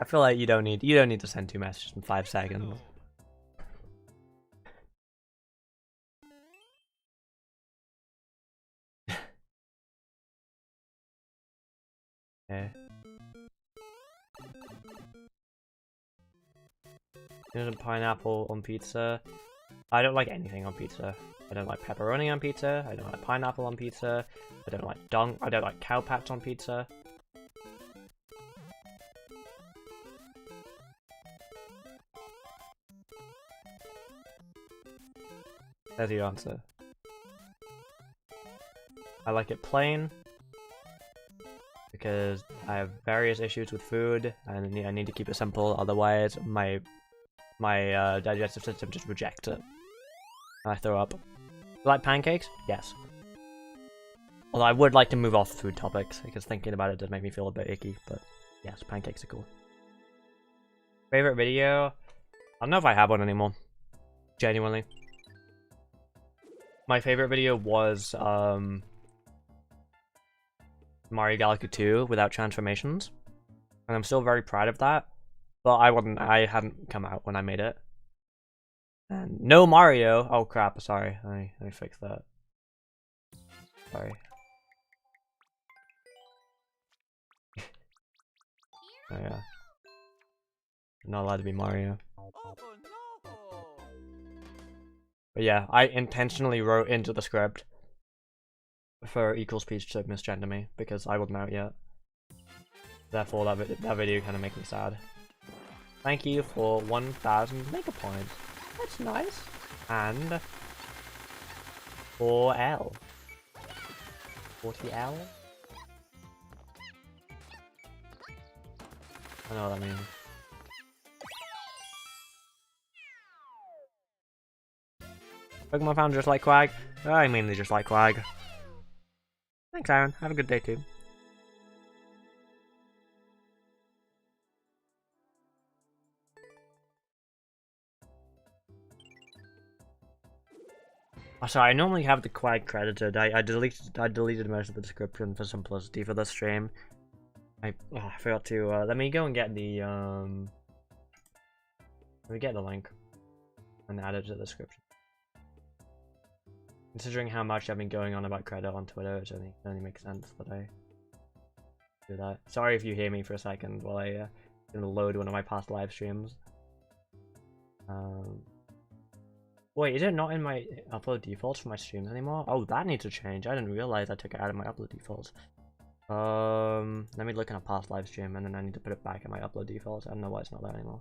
I feel like you don't need to send 2 messages in 5 seconds. Okay. Isn't pineapple on pizza? I don't like anything on pizza. I don't like pepperoni on pizza. I don't like pineapple on pizza. I don't like I don't like cow pats on pizza. There's your answer. I like it plain because I have various issues with food and I need to keep it simple, otherwise my digestive system just rejects it. And I throw up. Like pancakes? Yes. Although I would like to move off food topics, because thinking about it does make me feel a bit icky, but yes, pancakes are cool. Favorite video? I don't know if I have one anymore. Genuinely. My favorite video was Mario Galaxy 2 without transformations. And I'm still very proud of that. But I hadn't come out when I made it. And no Mario! Oh crap, sorry. Let me fix that. Sorry. Oh yeah. Not allowed to be Mario. But yeah, I intentionally wrote into the script for equal speech to misgender me because I wasn't out yet. Therefore, that video kind of makes me sad. Thank you for 1,000 mega points. That's nice. And 4L. 40L? I know what that means. Pokemon found just like Quag? I mainly just like Quag. Thanks, Aaron. Have a good day too. Oh, sorry, I normally have the Quag credited. I deleted most of the description for simplicity for this stream. I forgot to let me go and get the let me get the link and add it to the description. Considering how much I've been going on about credit on Twitter, it only makes sense that I do that. Sorry if you hear me for a second while I load one of my past live streams. Wait, is it not in my upload defaults for my streams anymore? Oh, that needs to change. I didn't realize I took it out of my upload defaults. Let me look in a past live stream and then I need to put it back in my upload defaults. I don't know why it's not there anymore.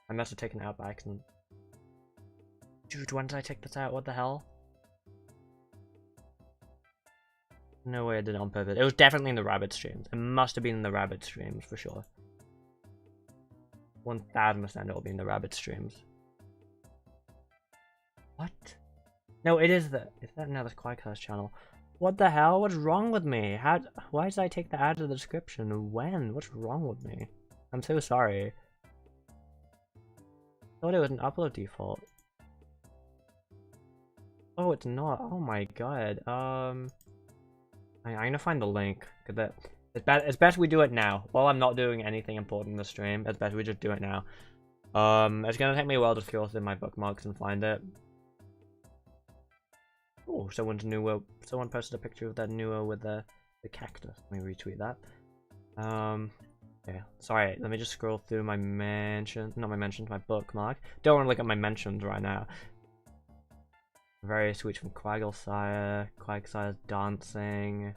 I must have taken it out by accident. Dude, when did I take this out? What the hell? No way I did it on purpose. It was definitely in the rabbit streams. It must have been in the rabbit streams for sure. 1000% it will be in the rabbit streams. What? No, it is the. Is that another Quagcast channel? What the hell? What's wrong with me? Why did I take that out of the description? When? What's wrong with me? I'm so sorry. I thought it was an upload default. Oh, it's not. Oh my god. I'm gonna find the link. Cause it's best we do it now. While I'm not doing anything important in the stream, it's best we just do it now. It's gonna take me a while to scroll through my bookmarks and find it. Oh, someone posted a picture of that Nuo with the cactus. Let me retweet that. Okay, sorry, let me just scroll through my my bookmark. Don't want to look at my mentions right now. Very sweet from Quagglesire, Quagsire's dancing.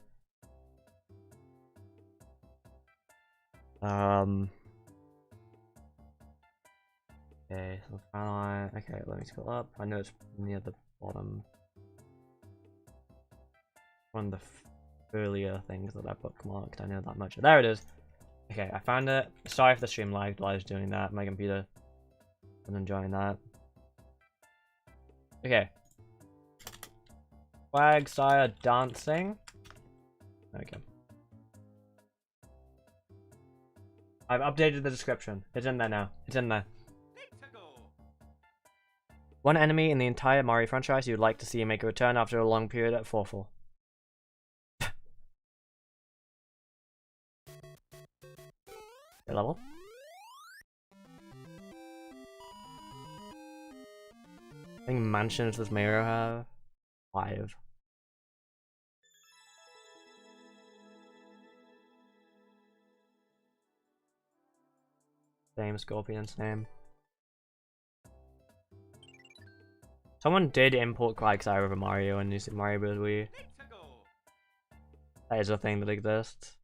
Okay, so okay, let me scroll up. I know it's near the bottom. One of the earlier things that I bookmarked, I know that much. There it is. Okay, I found it. Sorry if the stream lagged while I was doing that. My computer wasn't enjoying that. Okay. Quagsire dancing. Okay. I've updated the description. It's in there now. It's in there. One enemy in the entire Mario franchise you'd like to see make a return after a long period at Forful. Level? I think mansions does Mario have? 5. Same Scorpion's name. Someone did import Quagsire over Mario and New Super Mario Bros. Wii. That is a thing that exists.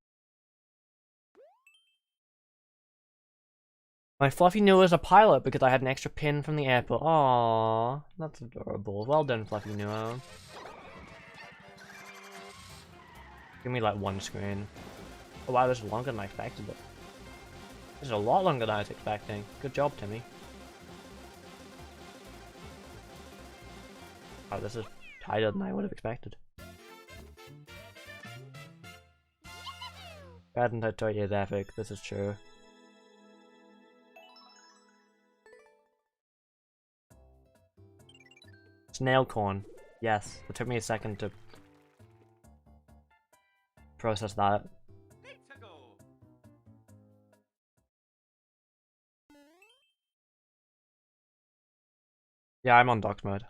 My Fluffy knew as a pilot because I had an extra pin from the airport. Aww, that's adorable. Well done, Fluffy Nuo. Give me like one screen. Oh wow, this is longer than I expected. This is a lot longer than I was expecting. Good job, Timmy. Oh, this is tighter than I would have expected. Bad and Toy is epic, this is true. Snail corn. Yes, it took me a second to process that. Yeah, I'm on docs mode.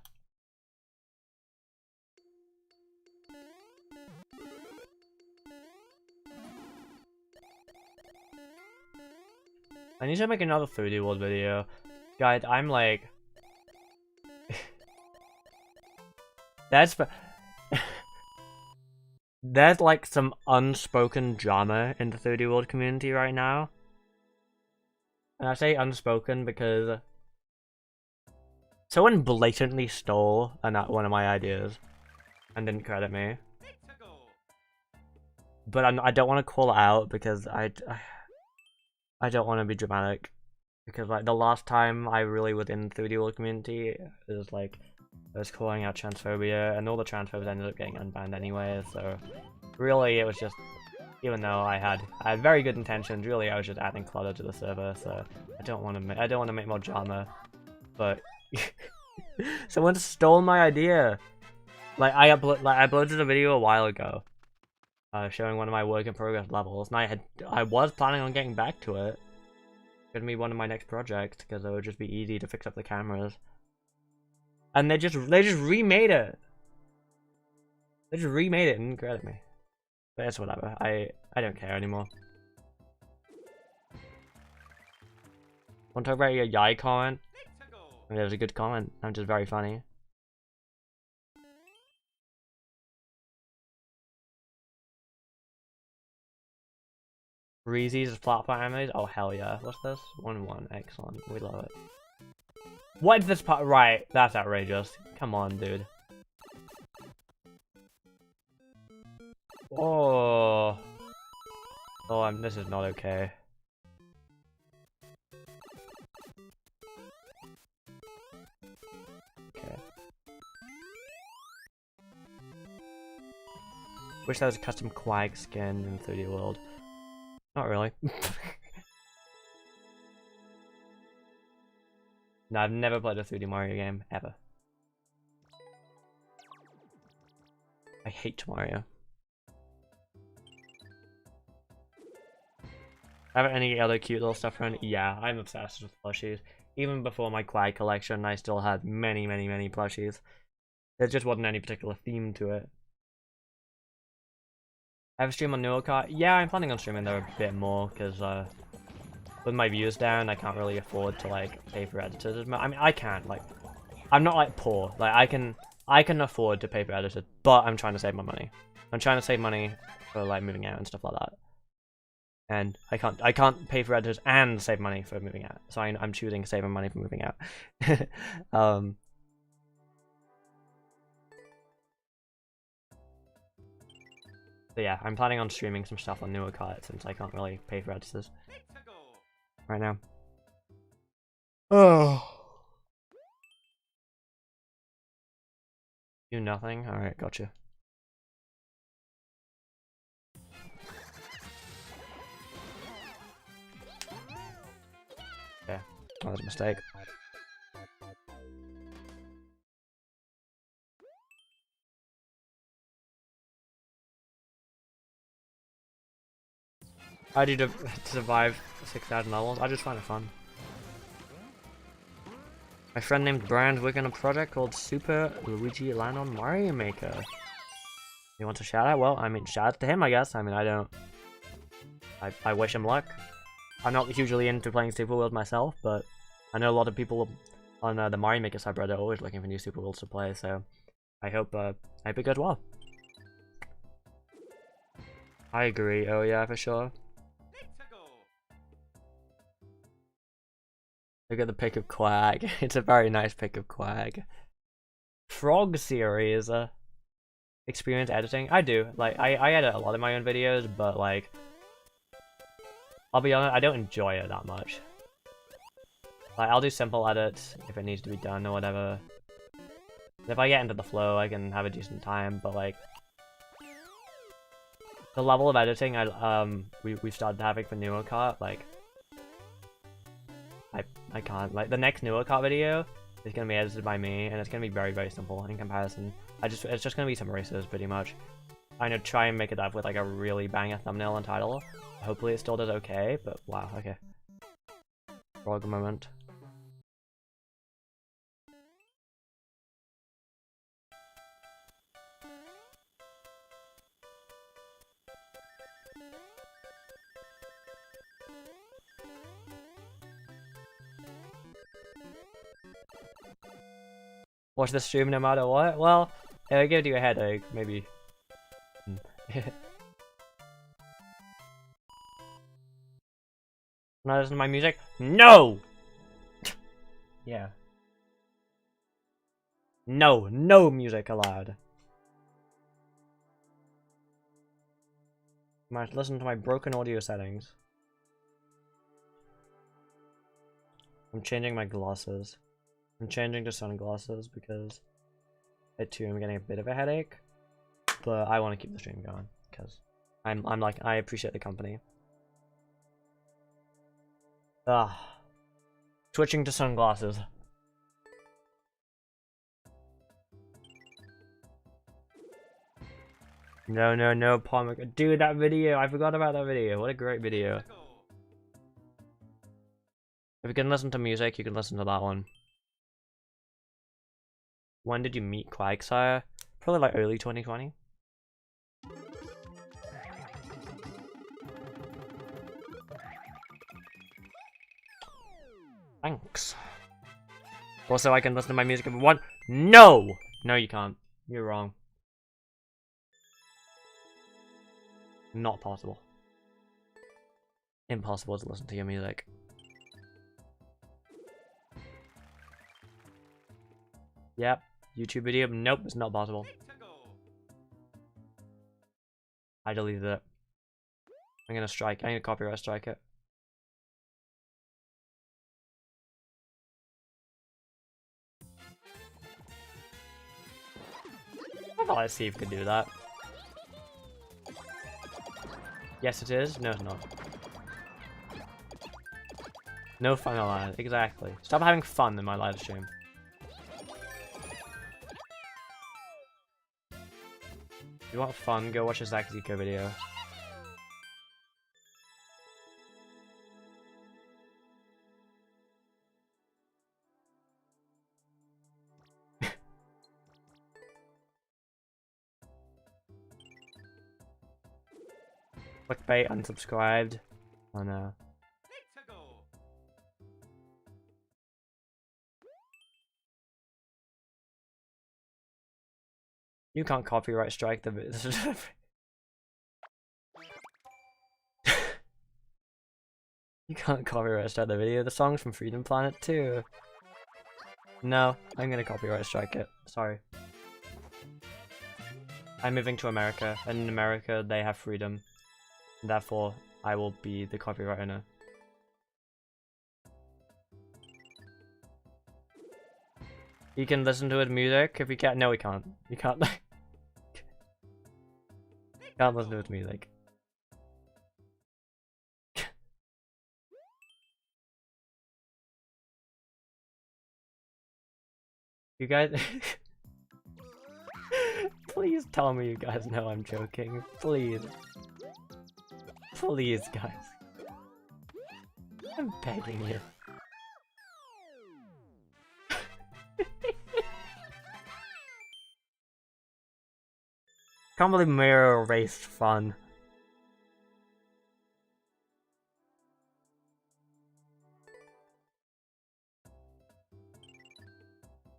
I need to make another 3D World video. Guys, I'm like... There's like some unspoken drama in the 3D World community right now. And I say unspoken because someone blatantly stole one of my ideas and didn't credit me. But I don't want to call it out because I don't want to be dramatic. Because like the last time I really was in the 3D World community, it was like I was calling out transphobia, and all the transphobes ended up getting unbanned anyway. So really, it was just, even though I had very good intentions, really I was just adding clutter to the server. So I don't want to make more drama. But someone stole my idea. Like I uploaded a video a while ago, showing one of my work in progress levels, and I was planning on getting back to it. It's gonna be one of my next projects because it would just be easy to fix up the cameras. And they just remade it. They just remade it and didn't credit me. But it's whatever. I don't care anymore. Want to talk about your Yai comment? I mean, it was a good comment. I'm just very funny. Reezy's platform animes? Oh hell yeah. What's this? 1-1. Excellent. We love it. What is this part? Right, that's outrageous. Come on, dude. Oh. Oh, this is not okay. Okay. Wish there was a custom Quag skin in 3D World. Not really. No, I've never played a 3D Mario game, ever. I hate Mario. Have any other cute little stuff around? Yeah, I'm obsessed with plushies. Even before my Quag collection, I still had many plushies. There just wasn't any particular theme to it. I have a stream on Neurocart? Yeah, I'm planning on streaming there a bit more, because with my views down, I can't really afford to like pay for editors as much. I mean, I can't, like, I'm not like poor. Like, I can afford to pay for editors, but I'm trying to save my money. I'm trying to save money for like moving out and stuff like that. And I can't pay for editors and save money for moving out. So I'm choosing saving money for moving out. So yeah, I'm planning on streaming some stuff on Neurocart since I can't really pay for editors right now. Oh. Do nothing? Alright, gotcha. Yeah, that was a mistake. I do to survive 6,000 levels. I just find it fun. My friend named Brand working on a project called Super Luigi Land on Mario Maker. You want to shout out? Well, I mean, shout out to him, I guess. I mean, I wish him luck. I'm not hugely into playing Super World myself, but I know a lot of people on the Mario Maker subreddit are always looking for new Super Worlds to play, so I hope it goes well. I agree. Oh yeah, for sure. Look at the pic of Quag. It's a very nice pic of Quag. Frog series. Experience editing. I do. Like, I edit a lot of my own videos, but like, I'll be honest, I don't enjoy it that much. Like, I'll do simple edits if it needs to be done or whatever. If I get into the flow, I can have a decent time, but like, the level of editing we started having for Newer Kart, like, I can't. Like, the next Newer Kart video is gonna be edited by me, and it's gonna be very, very simple in comparison. It's just gonna be some races, pretty much. I'm gonna try and make it up with like a really banger thumbnail and title. Hopefully it still does okay, but wow, okay. Frog moment. Watch the stream no matter what? Well, if it gives you a headache, maybe. Not listen to my music? No! Yeah. No, no music allowed. Might listen to my broken audio settings. I'm changing my glasses. I'm changing to sunglasses because I too am getting a bit of a headache, but I want to keep the stream going because I'm like, I appreciate the company. Switching to sunglasses. No, pomegranate. Dude, that video, I forgot about that video. What a great video. If you can listen to music, you can listen to that one. When did you meet Quagsire? Probably like early 2020. Thanks. Also, I can listen to my music if I want. No! No, you can't. You're wrong. Not possible. Impossible to listen to your music. Yep. YouTube video? Nope, it's not possible. I deleted it. I'm gonna copyright strike it. I thought Steve could do that. Yes, it is. No, it's not. No fun allowed. Exactly. Stop having fun in my live stream. If you want fun, go watch a Zach Zico video. Clickbait, unsubscribed. Oh no. You can't copyright strike the video. You can't copyright strike the video. The song's from Freedom Planet too. No, I'm gonna copyright strike it. Sorry. I'm moving to America, and in America they have freedom. Therefore, I will be the copyright owner. You can listen to his music if you can't. No, we can't. You can't. Can't listen to his music. You guys. Please tell me you guys know I'm joking. Please. Please, guys. I'm begging you. Can't believe Mirror erased fun.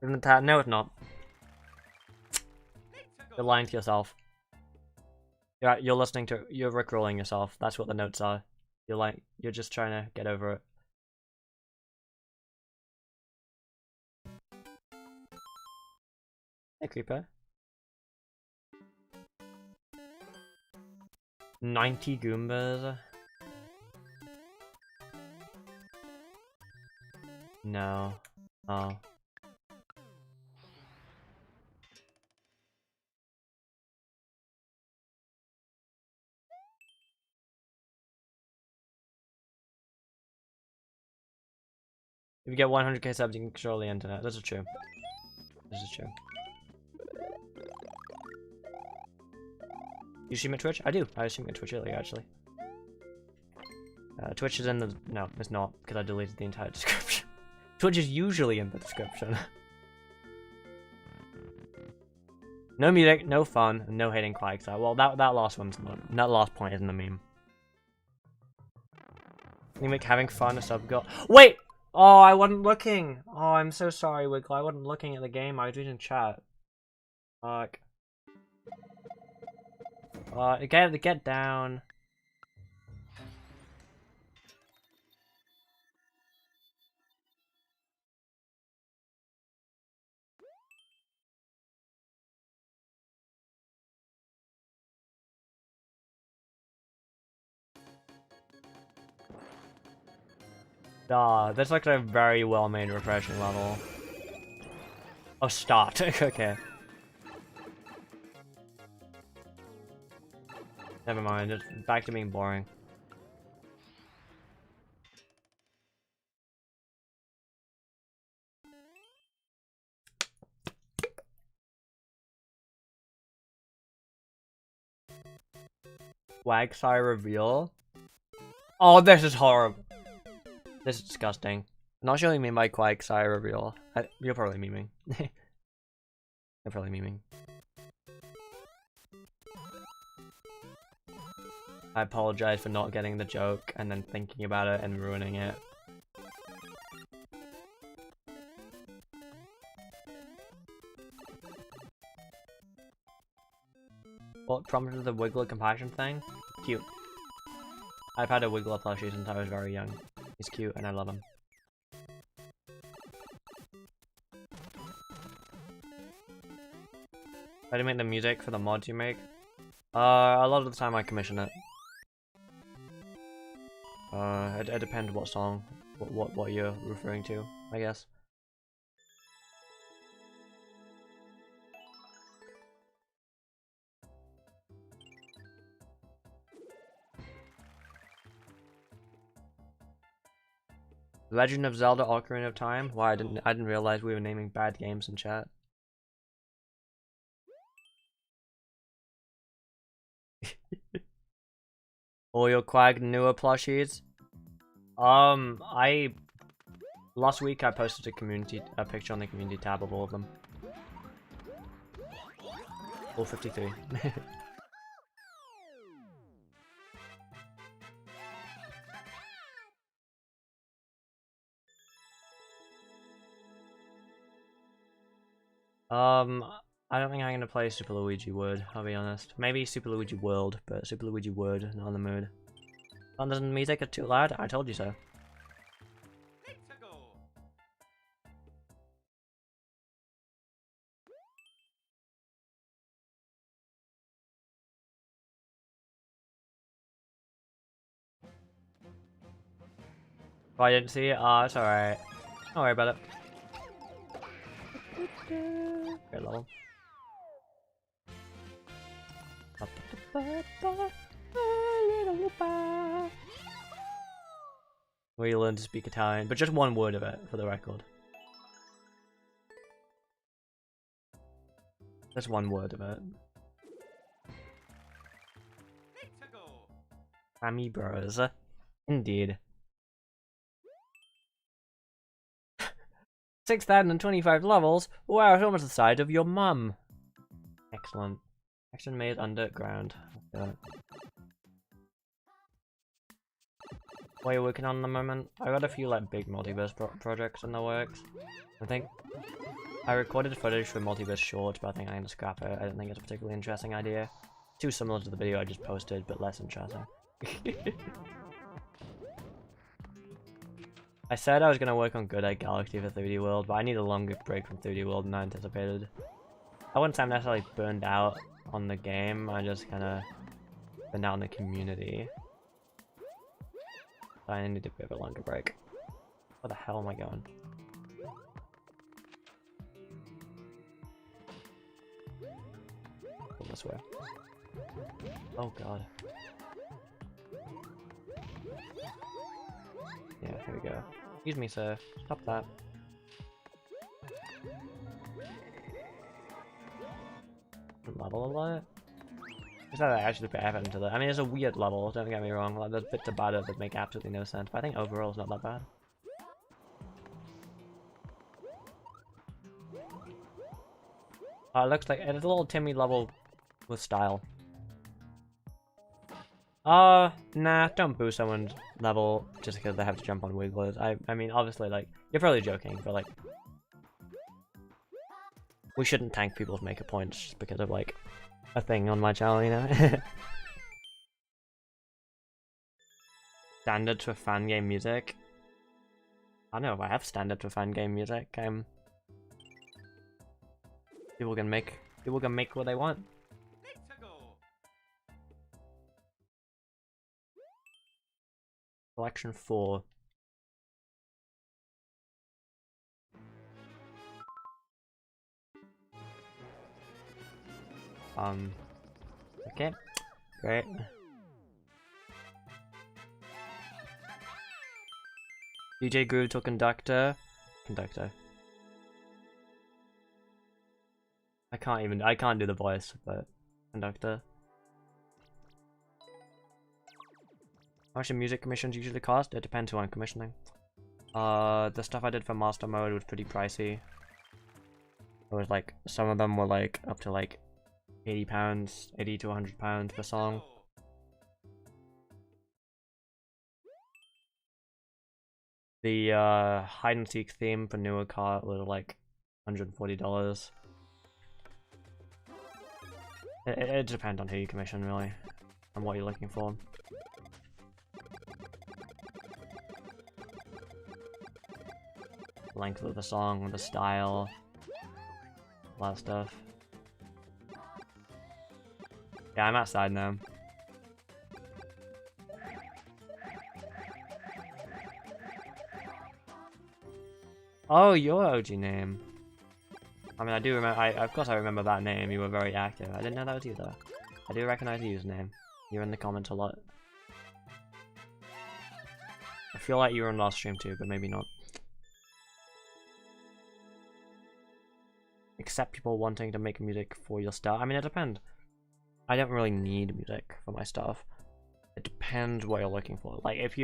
Isn't that? No, it's not. You're lying to yourself. You're listening to. You're rickrolling yourself. That's what the notes are. You're just trying to get over it. Hey, Creeper. 90 Goombas? No. Oh. If you get 100k subs, you can control the internet. This is true. This is true. You stream at Twitch? I do. I stream at Twitch earlier, actually. Twitch is in the... No, it's not, because I deleted the entire description. Twitch is usually in the description. No music, no fun, and no hating Quagsire. Well, that last one's not... That last point isn't a meme. You make having fun a sub goal. Wait! Oh, I wasn't looking! Oh, I'm so sorry, Wiggle. I wasn't looking at the game. I was reading chat. Fuck. Get down. That's like a very well-made refreshing level. Oh, start. Okay. Never mind, it's back to being boring. Quagsire reveal? Oh, this is horrible. This is disgusting. I'm not sure what you mean by Quagsire reveal. You're probably memeing. You're probably memeing. I apologize for not getting the joke and then thinking about it and ruining it. What prompted the Wiggler compassion thing? Cute. I've had a Wiggler plushie since I was very young. He's cute and I love him. How do you make the music for the mods you make? A lot of the time I commission it. It depends what song, what you're referring to, I guess. Legend of Zelda: Ocarina of Time? Why I didn't realize we were naming bad games in chat. All your Quag newer plushies? Last week I posted a picture on the community tab of all of them. All 53. I don't think I'm gonna play Super Luigi Wood, I'll be honest. Maybe Super Luigi World, but Super Luigi Wood, not in the mood. Oh, doesn't the music get too loud? I told you so. Oh, I didn't see it? Oh, it's alright. Don't worry about it. Great level. Where you learn to speak Italian, but just one word of it, for the record. Just one word of it. Family Bros. Indeed. 6,025 levels? Wow, it's almost the size of your mum. Excellent. Action made underground. What are you working on at the moment? I got a few like big multiverse projects in the works. I think I recorded footage for multiverse shorts, but I think I'm gonna scrap it. I don't think it's a particularly interesting idea. Too similar to the video I just posted, but less interesting. I said I was gonna work on Good Egg Galaxy for 3D World, but I need a longer break from 3D World than I anticipated. I wouldn't say I'm necessarily burned out on the game, I just kinda burned out on the community. I need a bit of a longer break. Where the hell am I going? Go this way. Oh god. Yeah, here we go. Excuse me, sir. Stop that. Level a lot? Is that actually put effort into that? I mean, it's a weird level, don't get me wrong. Like, there's bits about it that make absolutely no sense, but I think overall it's not that bad. It looks like it's a little Timmy level with style. Nah, don't boost someone's level just because they have to jump on wigglers. I mean, obviously, like, you're probably joking, but like, we shouldn't tank people's makeup points just because of like a thing on my channel, you know? Standards for fan game music? I don't know if I have standards for fan game music. People can make what they want. Collection 4. Okay, great. DJ Groove to conductor. I can't do the voice, but conductor. How much do music commissions usually cost? It depends who I'm commissioning. The stuff I did for Master Mode was pretty pricey. It was like, some of them were like up to like £80, 80 to £100 per song. The hide and seek theme for newer car was like $140. It depends on who you commission, really, and what you're looking for. Length of the song, the style, a lot of stuff. Yeah, I'm outside now. Oh, your OG name. I mean, I do remember. Of course, I remember that name. You were very active. I didn't know that was you, though. I do recognize the username. You're in the comments a lot. I feel like you were on last stream too, but maybe not. Except people wanting to make music for your stuff. I mean, it depends. I don't really need music for my stuff. It depends what you're looking for. Like, if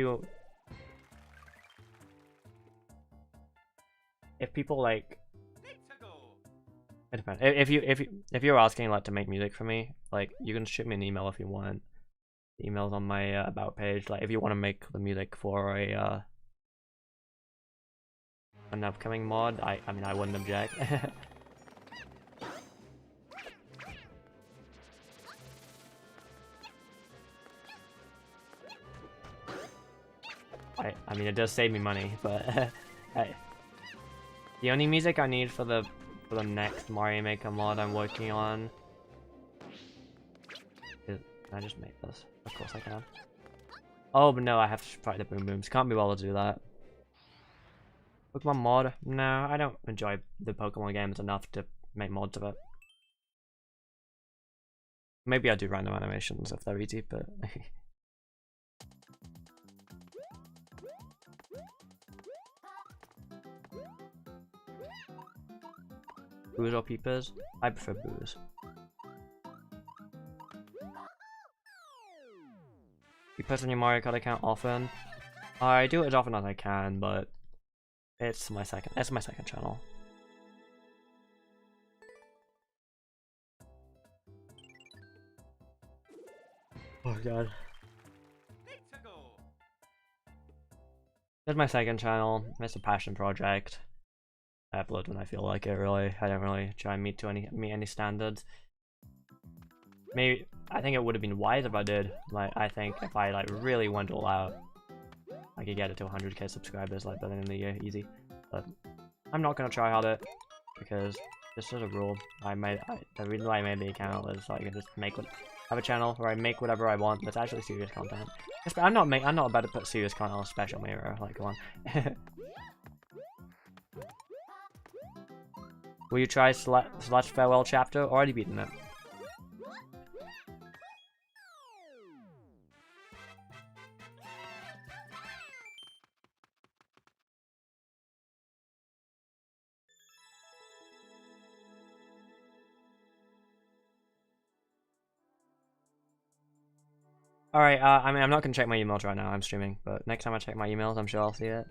people like, it depends. If you're asking like to make music for me, like, you can shoot me an email if you want. The email's on my about page. Like, if you want to make the music for a an upcoming mod, I mean, I wouldn't object. I mean, it does save me money, but the only music I need for the next Mario Maker mod I'm working on is... Can I just make this? Of course I can. Oh, but no, I have to fight the Boom Booms. Can't be bothered to do that. Pokemon mod? No, I don't enjoy the Pokemon games enough to make mods of it. Maybe I do random animations if they're easy, but... Booze or peepers? I prefer booze. You post on your Mario Kart account often? I do it as often as I can, but it's my second channel. Oh god. It's my second channel. It's a passion project. I upload when I feel like it, really. I don't really try and meet any standards. Maybe I think it would have been wise if I did. Like, I think if I like really went all out, I could get it to 100k subscribers like by the end of the year, easy. But I'm not gonna try harder because this is a rule. The reason why I made the account was so I can just have a channel where I make whatever I want that's actually serious content. I'm not about to put serious content on a special mirror. Like, come on. Will you try Slash Farewell Chapter? Already beaten it. Alright, I mean, I'm not gonna check my emails right now, I'm streaming, but next time I check my emails, I'm sure I'll see it.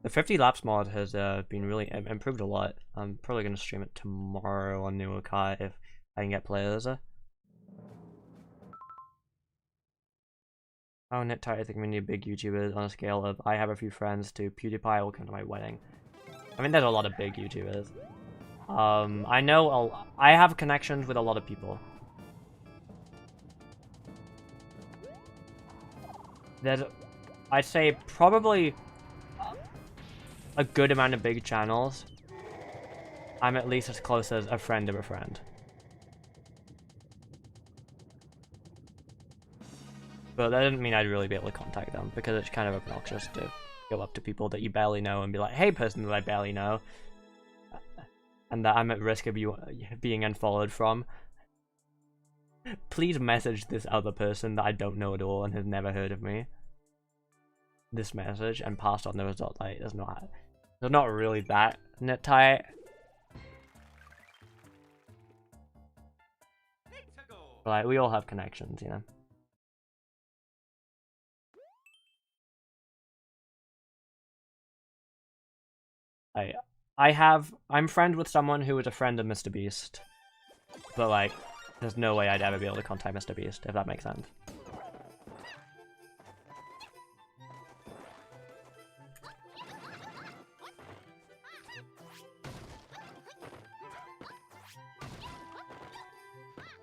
The 50 laps mod has been really improved a lot. I'm probably gonna stream it tomorrow on New Akai if I can get players. Oh, Nit-Tight, I think we need big YouTubers on a scale of I have a few friends to PewDiePie will come to my wedding. I mean, there's a lot of big YouTubers. I have connections with a lot of people. There's, I'd say probably a good amount of big channels. I'm at least as close as a friend of a friend. But that doesn't mean I'd really be able to contact them, because it's kind of obnoxious to go up to people that you barely know and be like, hey person that I barely know, and that I'm at risk of you being unfollowed from. Please message this other person that I don't know at all and has never heard of me this message and passed on the result. Like, they're not really that Nit-Tight. But like, we all have connections, you know. I'm friend with someone who is a friend of Mr. Beast, but like, there's no way I'd ever be able to contact Mr. Beast, if that makes sense.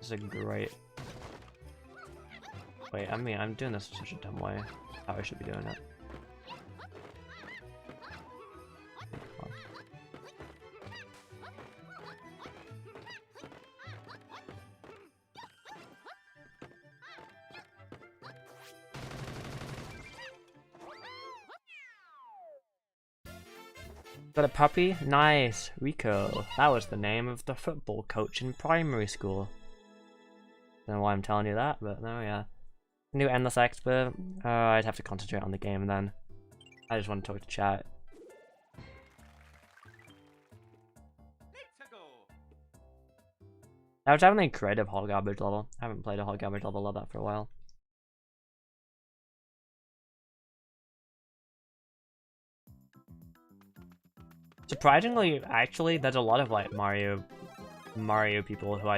This is a great... Wait, I mean, I'm doing this in such a dumb way. How I should be doing it. Got a puppy? Nice! Rico. That was the name of the football coach in primary school. Don't know why I'm telling you that, but no, yeah. New Endless Expert? I'd have to concentrate on the game then. I just want to talk to chat. I was definitely a creative hot garbage level. I haven't played a hot garbage level like that for a while. Surprisingly, actually, there's a lot of like Mario people who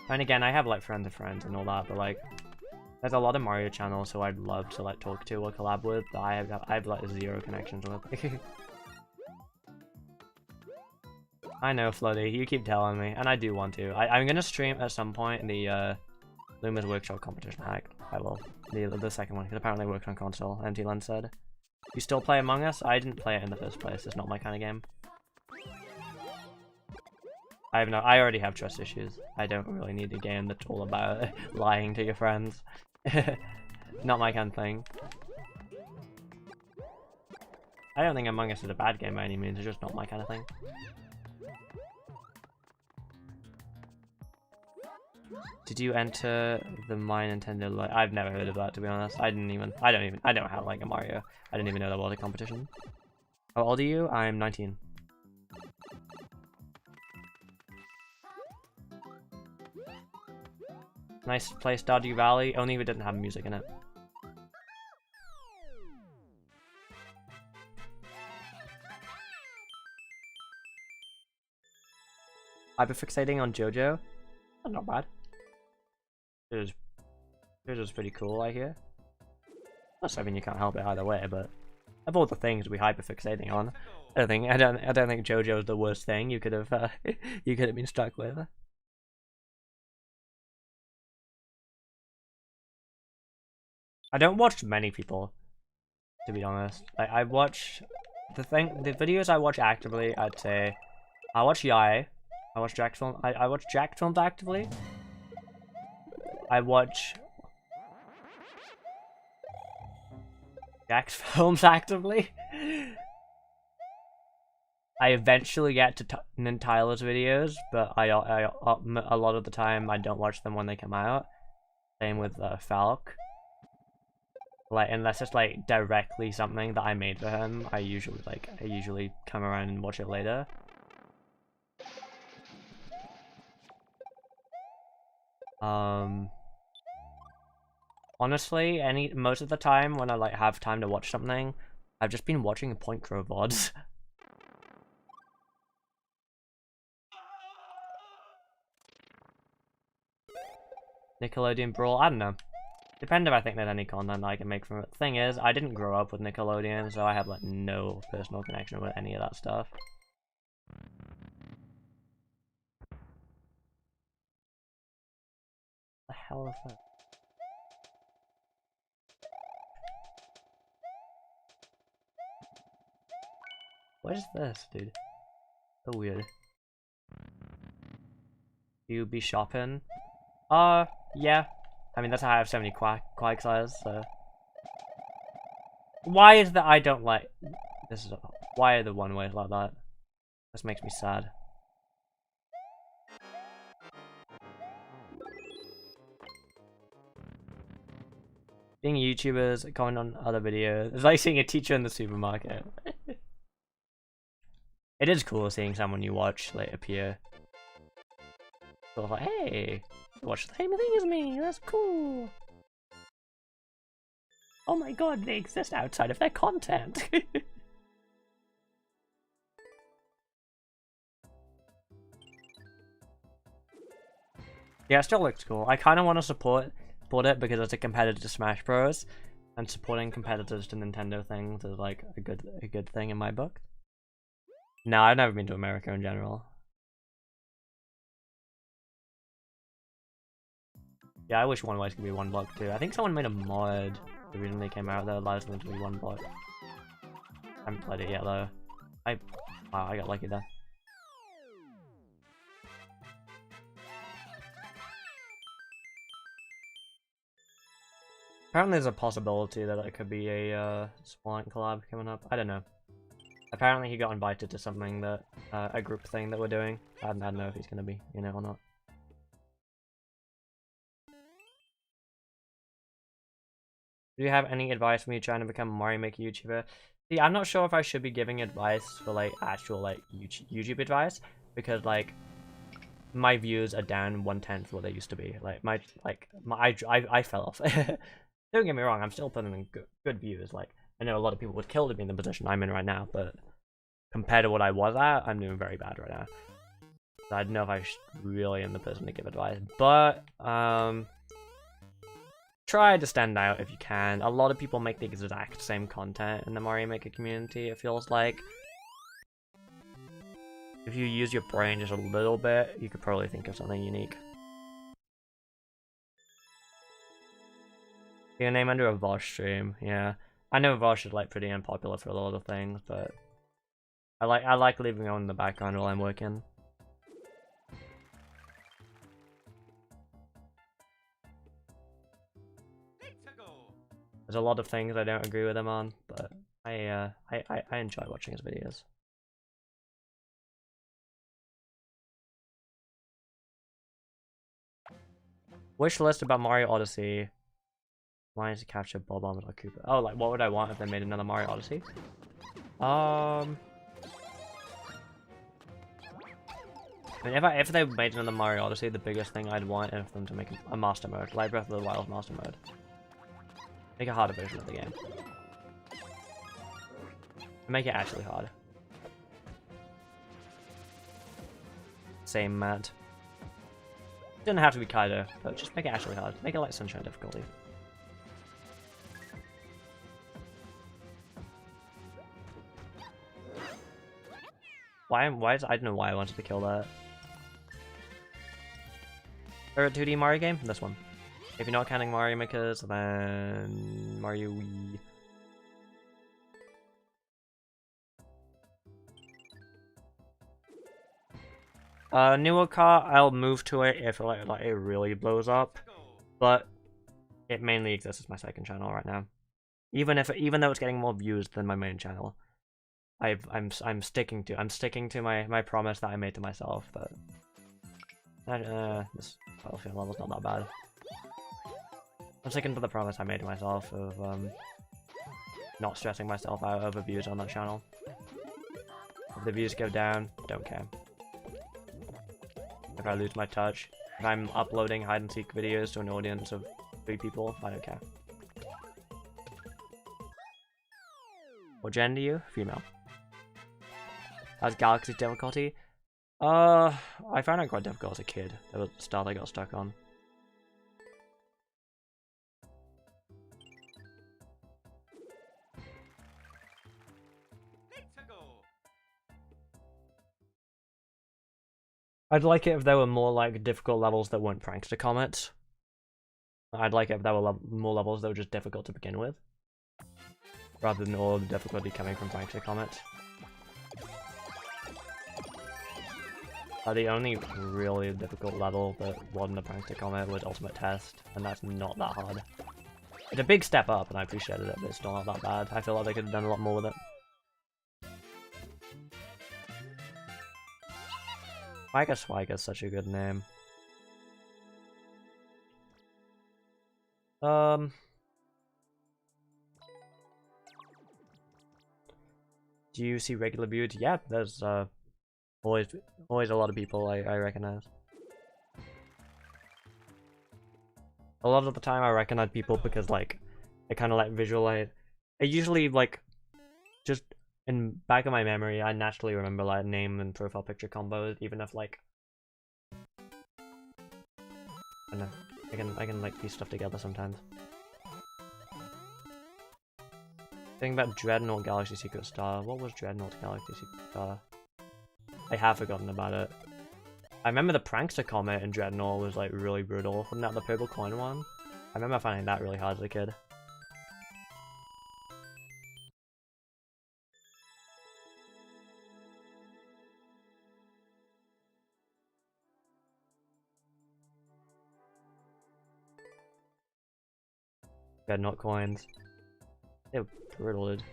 and again, I have like friends of friends and all that, but like, there's a lot of Mario channels who I'd love to like talk to or collab with that I have like zero connections with. I know, Floody, you keep telling me, and I do want to. I'm gonna stream at some point the Luma's Workshop competition hack. I will. The second one, because apparently it works on console, MT Lens said. You still play Among Us? I didn't play it in the first place, it's not my kind of game. I already have trust issues. I don't really need a game that's all about lying to your friends. Not my kind of thing. I don't think Among Us is a bad game by any means, it's just not my kind of thing. Did you enter the My Nintendo Live? I've never heard of that, to be honest. I don't have like a Mario. I didn't even know there was a competition. How old are you? I'm 19. Nice place, Stardew Valley, only if it didn't have music in it. Hyperfixating on JoJo? That's not bad. JoJo's pretty cool, I hear. Plus, I mean, you can't help it either way, but of all the things to be hyperfixating on, I don't think JoJo's the worst thing you could have you could have been stuck with. I don't watch many people, to be honest. I watch the videos I watch actively. I'd say I watch Yai. I watch Jack Film. I watch Jack Films actively. I watch Jack's Films actively. I eventually get to Tyler's videos, but a lot of the time I don't watch them when they come out. Same with Falk. Like, unless it's like directly something that I made for him, I usually come around and watch it later. Honestly, most of the time when I like have time to watch something, I've just been watching Point Crow VODs. Nickelodeon Brawl, I don't know. Depends if I think there's any content I can make from it. The thing is, I didn't grow up with Nickelodeon, so I have like no personal connection with any of that stuff. What the hell is that? What is this, dude? So weird. You be shopping? Yeah. I mean, that's how I have so many Quagsires, so... Why is that I don't like... Why are the one-ways like that? This makes me sad. Being YouTubers, comment on other videos. It's like seeing a teacher in the supermarket. It is cool seeing someone you watch, like, appear. Sort of like, hey, you watch the same thing as me, that's cool. Oh my god, they exist outside of their content. Yeah, it still looks cool. I kind of want to support it because it's a competitor to Smash Bros. And supporting competitors to Nintendo things is like a good thing in my book. No, I've never been to America in general. Yeah, I wish One Ways could be one block too. I think someone made a mod originally came out that allows them to be one block. I haven't played it yet though. Wow, I got lucky there. Apparently there's a possibility that it could be a Spelunk collab coming up. I don't know. Apparently he got invited to something that, a group thing that we're doing. I don't know if he's gonna be in it or not. Do you have any advice for me trying to become a Mario Maker YouTuber? See, I'm not sure if I should be giving advice for like actual like YouTube advice, because like my views are down 1/10 what they used to be. Like I fell off. Don't get me wrong, I'm still putting in good views. Like I know a lot of people would kill to be in the position I'm in right now, but compared to what I was at, I'm doing very bad right now. So I don't know if I really am the person to give advice, but try to stand out if you can. A lot of people make the exact same content in the Mario Maker community, it feels like. If you use your brain just a little bit, you could probably think of something unique. Your name under a Vosh stream, yeah. I know Vosh is like pretty unpopular for a lot of things, but I like leaving it on in the background while I'm working. There's a lot of things I don't agree with him on, but I enjoy watching his videos. Wish list about Mario Odyssey. Lines to capture Bob Bombs or Koopa. Oh, like what would I want if they made another Mario Odyssey? I mean, if they made another Mario Odyssey, the biggest thing I'd want is for them to make a master mode, like Breath of the Wild master mode. Make a harder version of the game. Make it actually hard. Same Matt. Doesn't have to be Kaido, but just make it actually hard. Make it like Sunshine difficulty. I don't know why I wanted to kill that. Favorite 2D Mario game? This one. If you're not counting Mario Makers, then Mario Wii. Newer car, I'll move to it if like it really blows up, but it mainly exists as my second channel right now. Even though it's getting more views than my main channel, I'm sticking to my promise that I made to myself. But this Battlefield level's not that bad. I'm sticking to the promise I made to myself of not stressing myself out over views on that channel. If the views go down, don't care. If I lose my touch, if I'm uploading hide and seek videos to an audience of 3 people, I don't care. What gender are you? Female. How's Galaxy difficulty? I found it quite difficult as a kid. There was stuff I got stuck on. I'd like it if there were more like difficult levels that weren't prankster comets. I'd like it if there were more levels that were just difficult to begin with, rather than all the difficulty coming from prankster comets. The only really difficult level that wasn't a prankster comet was Ultimate Test, and that's not that hard. It's a big step up, and I appreciated it, but it's still not that bad. I feel like they could have done a lot more with it. Swagger's such a good name. Do you see regular viewers? Yeah, there's always a lot of people I recognize. A lot of the time I recognize people because like I kind of like visualize. I usually like just in back of my memory I naturally remember like name and profile picture combos, even if like I don't know, I can like piece stuff together sometimes. Think about Dreadnought Galaxy Secret Star. What was Dreadnought Galaxy Secret Star? I have forgotten about it. I remember the prankster comet in Dreadnought was like really brutal. Wasn't that the purple coin one? I remember finding that really hard as a kid. Dreadnought coins. They're brutal, dude.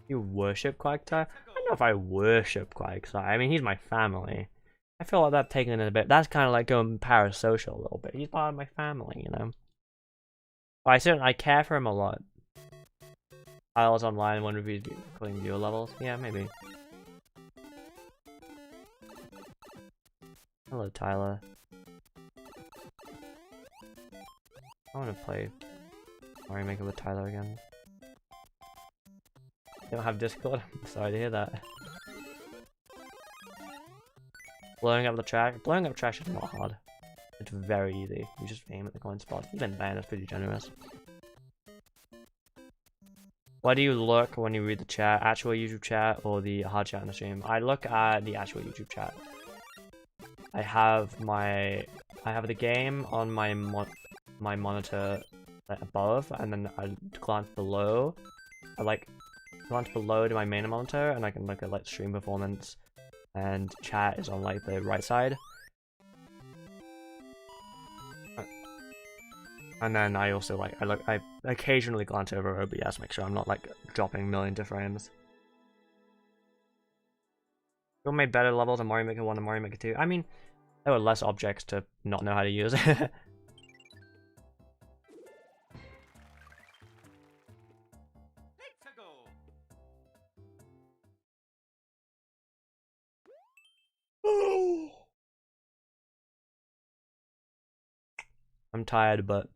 You worship Quagsire? I don't know if I worship Quagsire. I mean, he's my family. I feel like that's taking it a bit. That's kind of like going parasocial a little bit. He's part of my family, you know. But I care for him a lot. Tiles online, one review including viewer levels. Yeah, maybe. Hello, Tyler. I want to play Mario Maker with Tyler again. You don't have Discord? I'm sorry to hear that. Blowing up the trash? Blowing up trash is not hard. It's very easy. You just aim at the coin spot. Even then, it's pretty generous. Why do you look when you read the chat? Actual YouTube chat or the hard chat in the stream? I look at the actual YouTube chat. I have the game on my monitor above, and then I glance below. I like glance below to my main monitor, and I can look at like stream performance, and chat is on like the right side. And then I also I occasionally glance over OBS, make sure I'm not like dropping millions of frames. Who made better levels on Mario Maker 1 and Mario Maker 2? I mean, there were less objects to not know how to use. I'm tired, but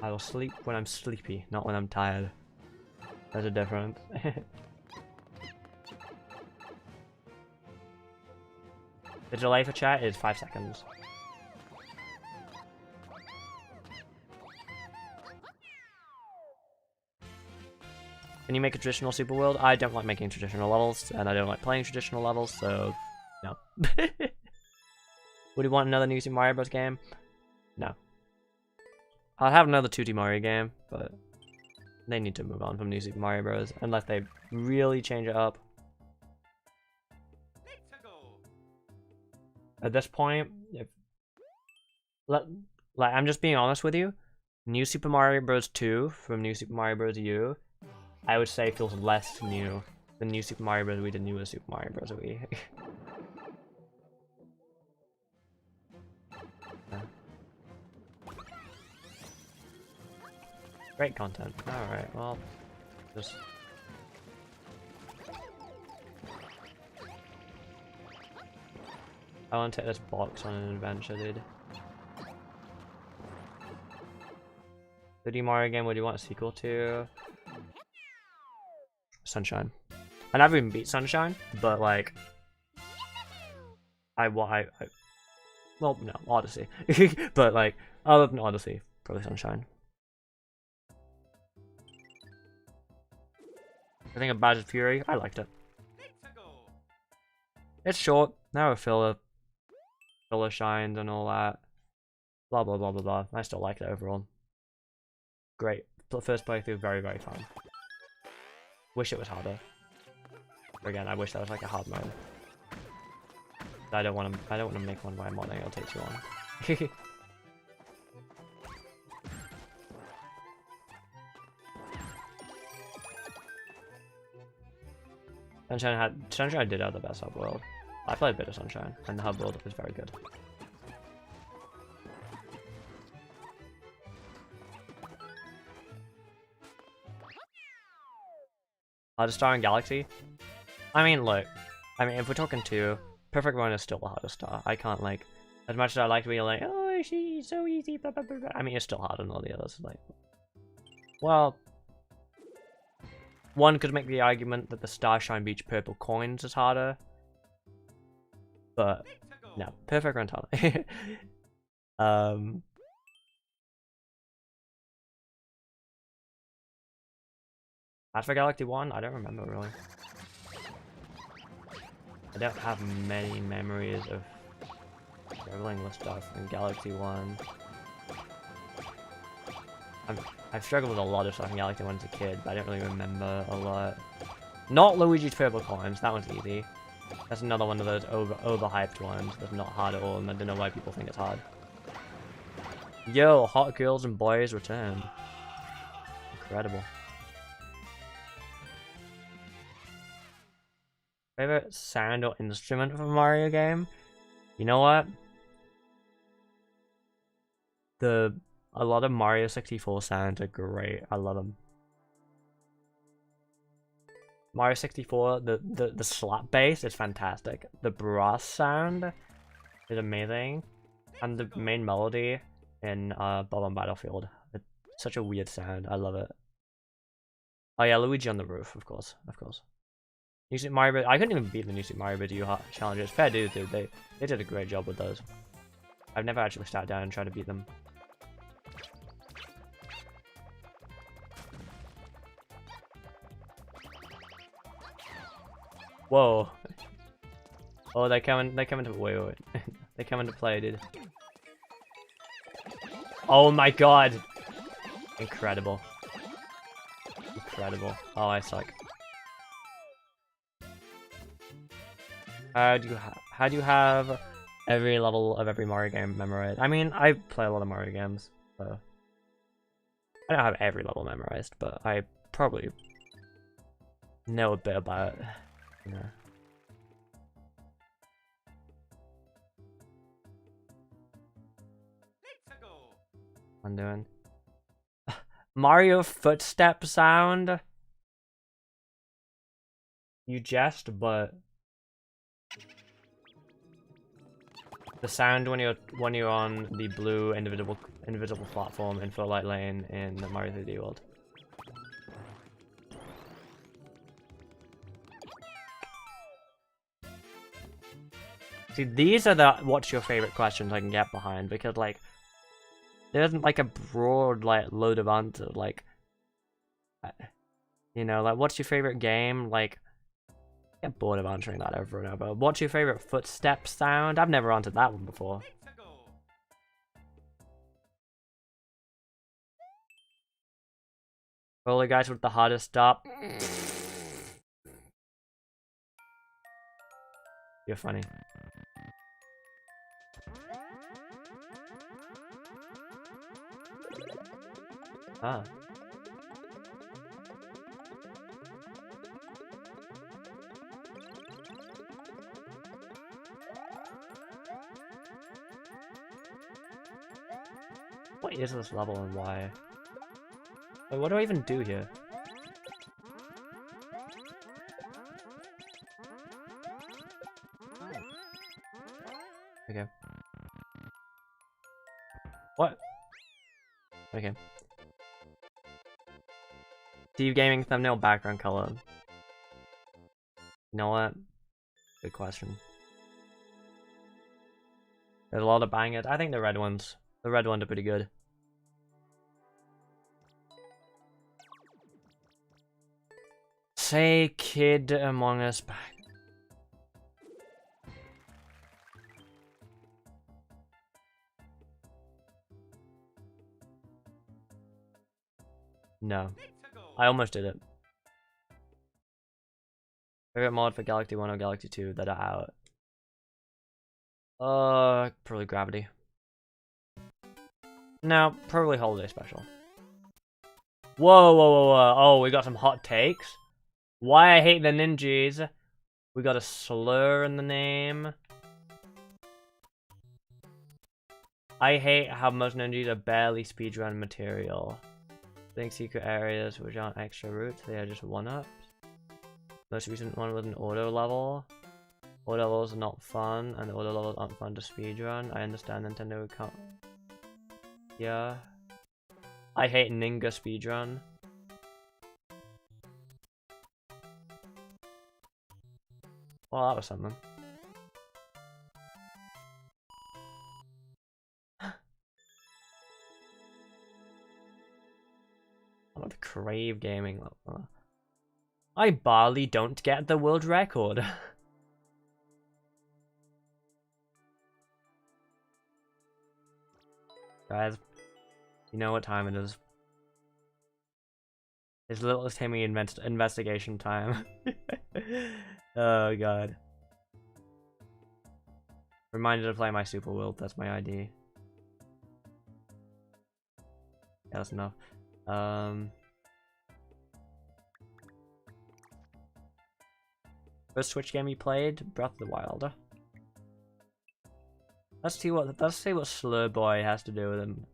I will sleep when I'm sleepy, not when I'm tired. There's a difference. The delay for chat is 5 seconds. Can you make a traditional super world? I don't like making traditional levels, and I don't like playing traditional levels, so no. Would you want another new Super Mario Bros. Game? No. I'll have another 2D Mario game, but they need to move on from New Super Mario Bros. Unless they really change it up. At this point, I'm just being honest with you. New Super Mario Bros. 2 from New Super Mario Bros. U, I would say feels less new than New Super Mario Bros. Wii to newer Super Mario Bros. Wii. Yeah. Great content. Alright, well, just... I want to take this box on an adventure, dude. 3D Mario game, what do you want a sequel to? Sunshine. I never even beat Sunshine, but like... well, no, Odyssey. But like, other than Odyssey, probably Sunshine. I think of Badge of Fury, I liked it. It's short, now a filler shines and all that. Blah blah blah blah blah. I still liked it overall. Great. First playthrough, very, very fun. Wish it was harder. Again, I wish that was like a hard mode. I don't want to make one by modding, it'll take too long. Sunshine did have the best hub world. I played a bit of Sunshine, and the hub world was very good. Hardest star in Galaxy? I mean, look. If we're talking 2, Perfect Run is still the hardest star. I can't, like... As much as I like to be like, oh, she's so easy, blah, blah, blah, blah. I mean, it's still harder than all the others. Like, well... One could make the argument that the Starshine Beach purple coins is harder. But, no. Perfect Run's harder. As for Galaxy 1, I don't remember really. I don't have many memories of struggling with stuff in Galaxy 1. I've struggled with a lot of stuff in Galaxy 1 as a kid, but I don't really remember a lot. Not Luigi's Purple Coins, that one's easy. That's another one of those overhyped ones that's not hard at all, and I don't know why people think it's hard. Yo, Hot Girls and Boys returned. Incredible. Favorite sound or instrument from a Mario game? You know what? A lot of Mario 64 sounds are great. I love them. Mario 64, the slap bass is fantastic. The brass sound is amazing. And the main melody in Bob on Battlefield. It's such a weird sound. I love it. Oh yeah, Luigi on the roof, of course. Of course. New Super Mario Bros. I couldn't even beat the New Super Mario Bros. U challenges. Fair dues, dude. They did a great job with those. I've never actually sat down and tried to beat them. Whoa. Oh, they come into wait. They come into play, dude. Oh my god. Incredible. Incredible. Oh, I suck. How do you have every level of every Mario game memorized? I mean, I play a lot of Mario games, so I don't have every level memorized, but I probably know a bit about it. You know. I'm doing Mario footstep sound. You jest, but The sound when you're on the blue invisible platform in Floodlight Lane in the Mario 3D World. See, these are the what's your favorite questions I can get behind, because like there isn't like a broad like load of answers, like you know, like what's your favorite game? Like I get bored of answering that over and over. What's your favorite footstep sound? I've never answered that one before. Roller guys with the hardest stop. You're funny. Ah. What is this level and why? Wait, what do I even do here? Okay. What? Okay. Steve Gaming thumbnail background color. You know what? Good question. There's a lot of bangers. I think the red ones are pretty good. Say Kid Among Us back. No. I almost did it. Favorite mod for Galaxy 1 or Galaxy 2 that are out? Probably Gravity. No, probably Holiday Special. Whoa, whoa, whoa, whoa. Oh, we got some hot takes. Why I hate the ninjas. We got a slur in the name. I hate how most ninjas are barely speedrun material. Think secret areas which aren't extra routes, they are just one-ups. Most recent one was an auto level. Auto levels are not fun, and auto levels aren't fun to speedrun. I understand Nintendo can't. Yeah. I hate Ninja speedrun. Well, that was something. I'm of Crave Gaming. I barely don't get the world record. Guys, you know what time it is. It's Little Timmy investigation time. Oh god. Reminded to play my Super World, that's my ID. Yeah, that's enough. First Switch game you played? Breath of the Wild. Let's see what Slur Boy has to do with him.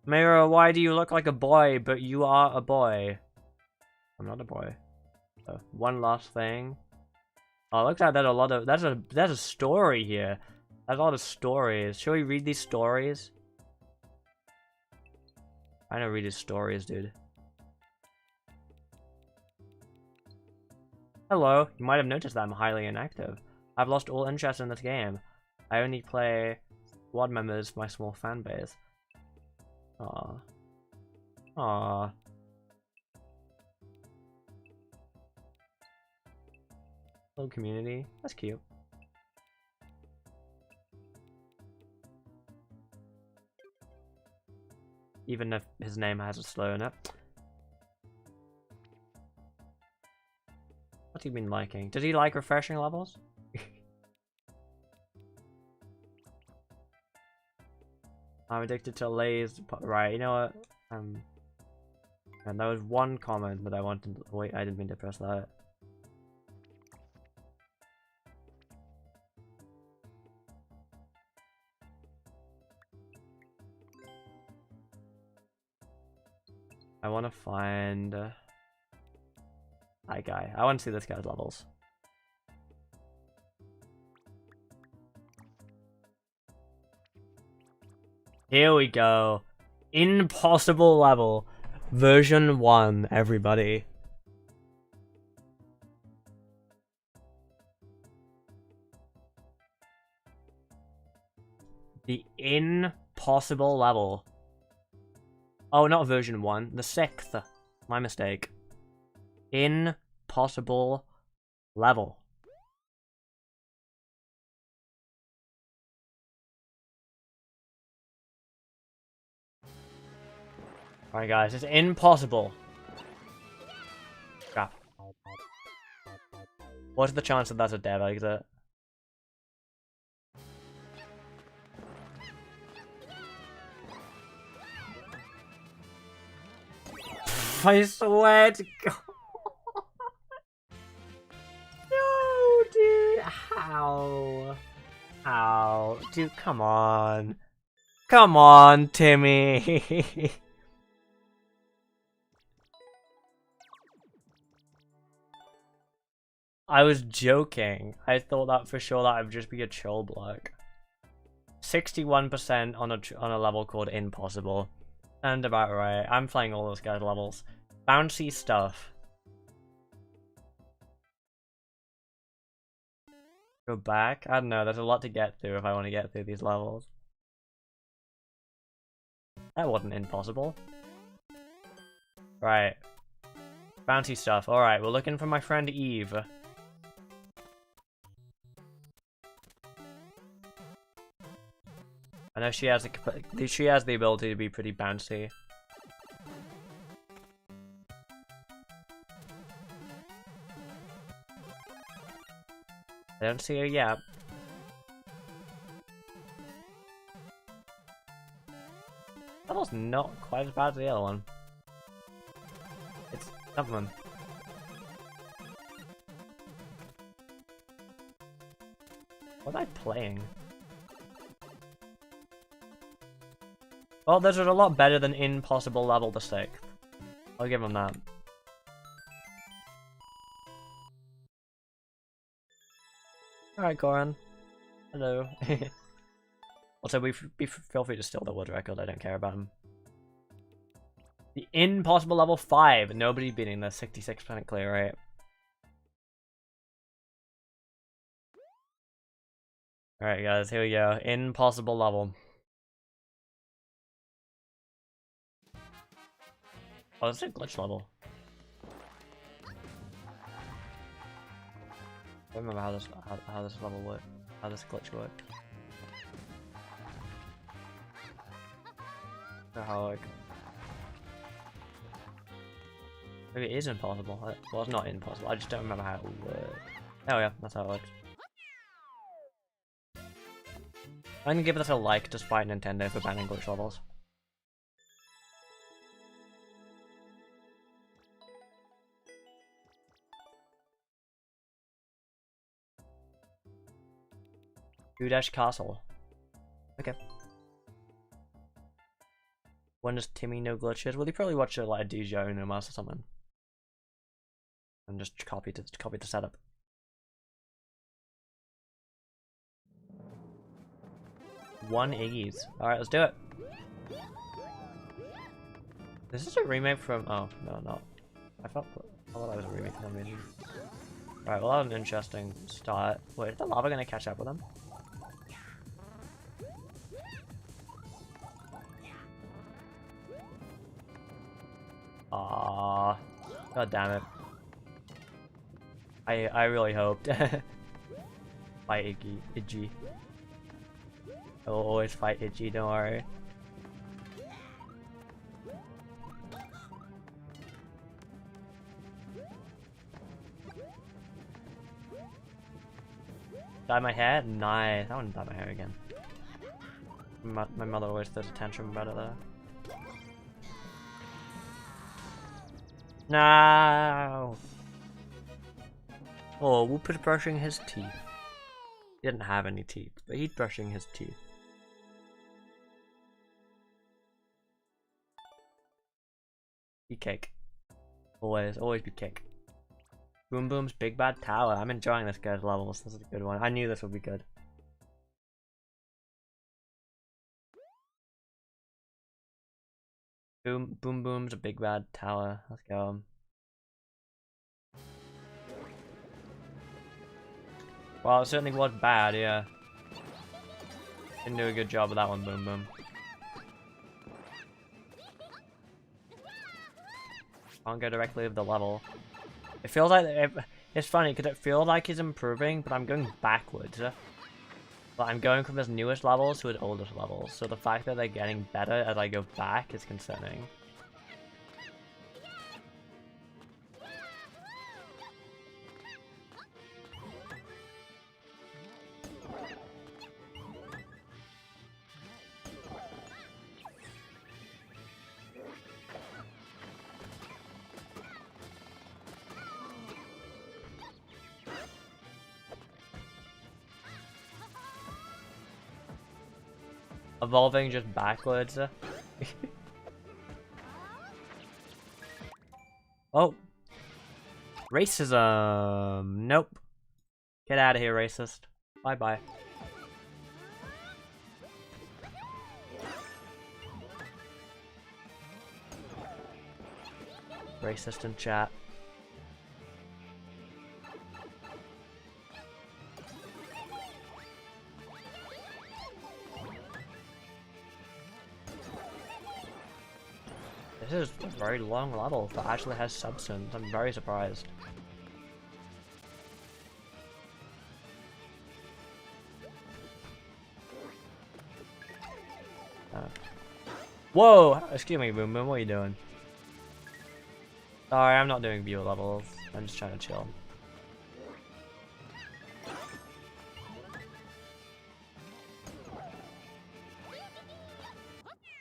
Mira, why do you look like a boy, but you are a boy? I'm not a boy. So, one last thing. Oh, looks like there's a lot of there's a story here. There's a lot of stories. Should we read these stories? I don't read his stories, dude. Hello, you might have noticed that I'm highly inactive. I've lost all interest in this game. I only play squad members for my small fan base. Aww. Aww. Little community. That's cute. Even if his name has a slur in it. What's he been liking? Does he like refreshing levels? I'm addicted to Lay's. Right, you know what? And there was one comment that I wanted to. Wait, I didn't mean to press that. I want to find. Alright, guy. I want to see this guy's levels. Here we go. Impossible level. Version 1, everybody. The impossible level. Oh, not version 1. The 6th. My mistake. Impossible level. Alright guys, it's impossible. Crap. What's the chance that that's a dev exit? I swear to God. No, dude. How? How? Dude, come on. Come on, Timmy. I was joking. I thought that for sure that would just be a chill block. 61% on a level called Impossible. And about right. I'm playing all those guys' levels. Bouncy stuff. Go back? I don't know, there's a lot to get through if I want to get through these levels. That wasn't impossible. Right. Bouncy stuff. Alright, we're looking for my friend Eve. I know she has the ability to be pretty bouncy. I don't see her yet. That was not quite as bad as the other one. It's something. What am I playing? Well, this is a lot better than Impossible level the 6th. I'll give him that. Alright, Goran. Hello. Also, feel free to steal the world record, I don't care about him. The Impossible level 5. Nobody beating the 66% clear rate. Alright guys, here we go. Impossible level. Oh, this is a glitch level. I don't remember how this level worked. How this glitch worked. Or how like maybe it is impossible. Well, it's not impossible. I just don't remember how it worked. Oh yeah, that's how it works. I'm gonna give this a like despite Nintendo for banning glitch levels. Udash Castle. Okay. When does Timmy know glitches? Well, he probably watched it like a DJ in or something, and just copy the setup. One Iggy's. All right, let's do it. This is a remake from. Oh no, not. I thought that was a remake for some reason. All right, well, that was an interesting start. Wait, is the lava gonna catch up with him? Ah, god damn it. I really hoped. Fight Iggy. I will always fight Iggy, don't worry. Dye my hair? Nice. I want to dye my hair again. My mother always throws a tantrum about it though. No. Oh, Whoop is brushing his teeth. He didn't have any teeth, but he's brushing his teeth. Be cake. Always be cake. Boom Boom's Big Bad Tower. I'm enjoying this guy's levels. This is a good one. I knew this would be good. Boom Boom's a Big Bad Tower. Let's go. Well, it certainly was bad, yeah. Didn't do a good job with that one, Boom Boom. Can't go directly with the level. It feels like it's funny because it feels like he's improving, but I'm going backwards. But I'm going from his newest levels to his oldest levels, so the fact that they're getting better as I go back is concerning. Evolving just backwards. Oh. Racism. Nope. Get out of here, racist. Bye-bye. Racist in chat. This is a very long level that actually has substance. I'm very surprised. Whoa! Excuse me, Boom Boom, what are you doing? Sorry, I'm not doing viewer levels. I'm just trying to chill.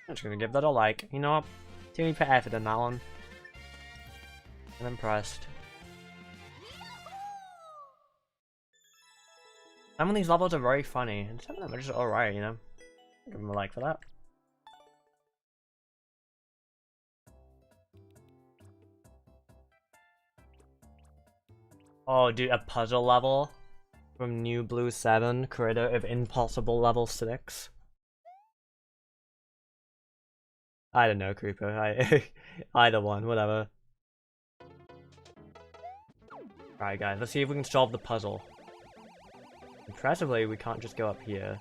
I'm just gonna give that a like. You know what? Didn't put effort in that one. I'm impressed. Some of these levels are very funny, and some of them are just alright, you know? Give them a like for that. Oh, dude, a puzzle level from New Blue 7, creator of Impossible Level 6. I don't know, Creeper. Either one, whatever. Alright, guys, let's see if we can solve the puzzle. Impressively, we can't just go up here.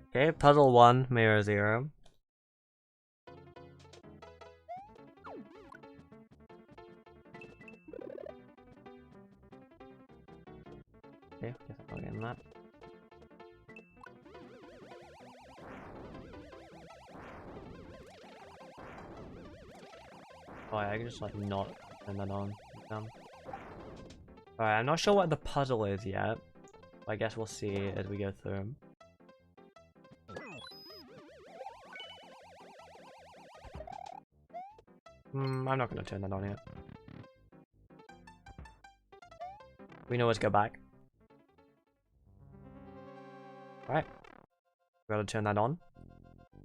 Okay, puzzle 1, mirror 0. Okay, guess I'm not getting that. Oh yeah, I can just like not turn that on. Alright, I'm not sure what the puzzle is yet. But I guess we'll see as we go through them. I'm not gonna turn that on yet. We know let's go back. Alright. Gotta turn that on.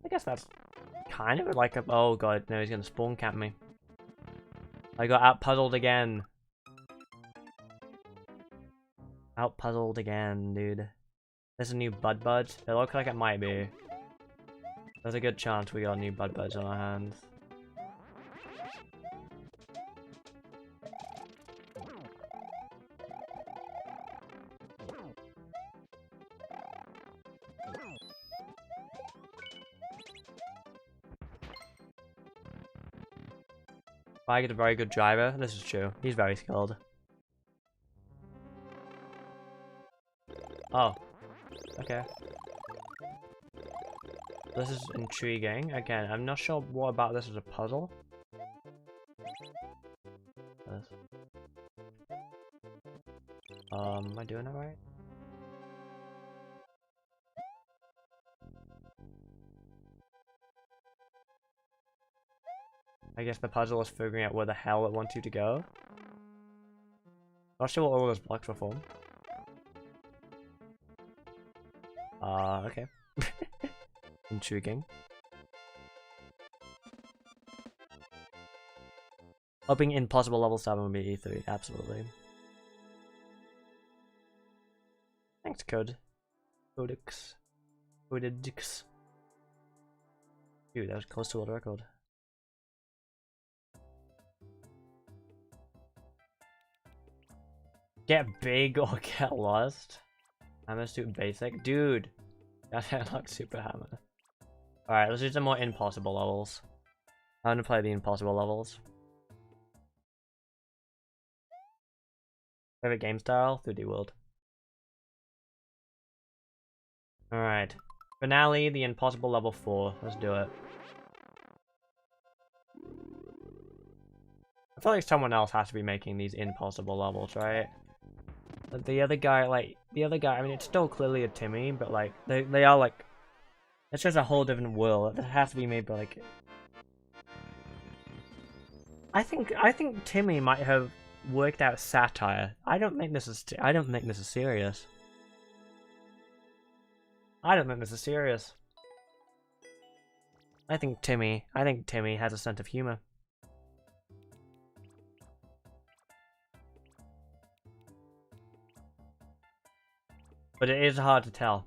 I guess that's kind of like a— oh god, no, he's gonna spawn camp me. I got out-puzzled again. Out-puzzled again, dude. There's a new Bud Buds. It looks like it might be. There's a good chance we got new Bud Buds on our hands. I get a very good driver. This is true. He's very skilled. Oh. Okay. This is intriguing. Again, I'm not sure what about this is a puzzle. Am I doing it right? I guess the puzzle is figuring out where the hell it wants you to go. Not sure what all those blocks were for. Okay. Intriguing. Hoping Impossible level 7 would be E3, absolutely. Thanks, Code. Codex. Codex. Dude, that was close to a world record. Get big or get lost. Hammer suit basic. Dude! That like super hammer. Alright, let's do some more impossible levels. I'm gonna play the impossible levels. Favorite game style? 3D World. Alright. Finale, the impossible level 4. Let's do it. I feel like someone else has to be making these impossible levels, right? But the other guy, I mean, it's still clearly a Timmy, but like, they are like, it's just a whole different world. It has to be made by like, I think Timmy might have worked out satire. I don't think this is serious. I don't think this is serious. I think Timmy has a sense of humor. But it is hard to tell.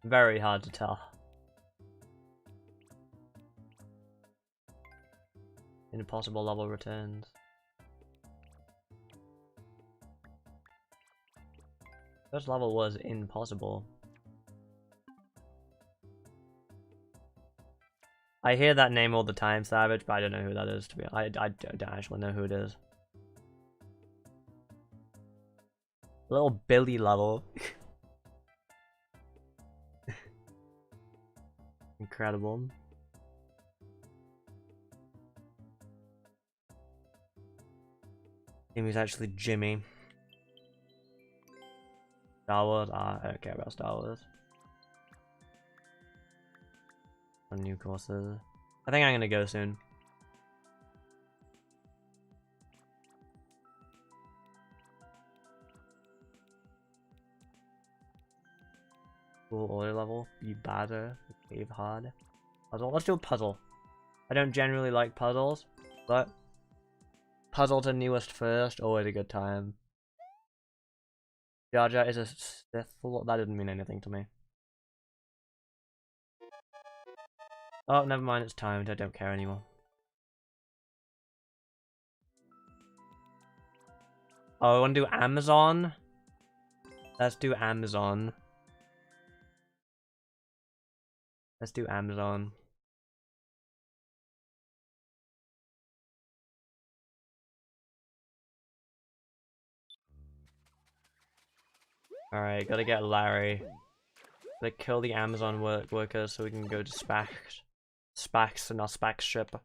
Very hard to tell. Impossible level returns. First level was impossible. I hear that name all the time, Savage, but I don't know who that is, to be honest. I don't actually know who it is. Little Billy level. Incredible. Jimmy's actually Jimmy. Star Wars? Ah, I don't care about Star Wars. On new courses. I think I'm gonna go soon. Cool order level. Be badder. Cave hard. Puzzle. Let's do a puzzle. I don't generally like puzzles, but puzzle to newest first. Always a good time. Jar Jar is a Sith. That didn't mean anything to me. Oh, never mind. It's timed. I don't care anymore. Oh, I want to do Amazon. Let's do Amazon. Let's do Amazon. Alright, gotta get Larry. Gotta kill the Amazon workers so we can go to Spax and our Spax ship.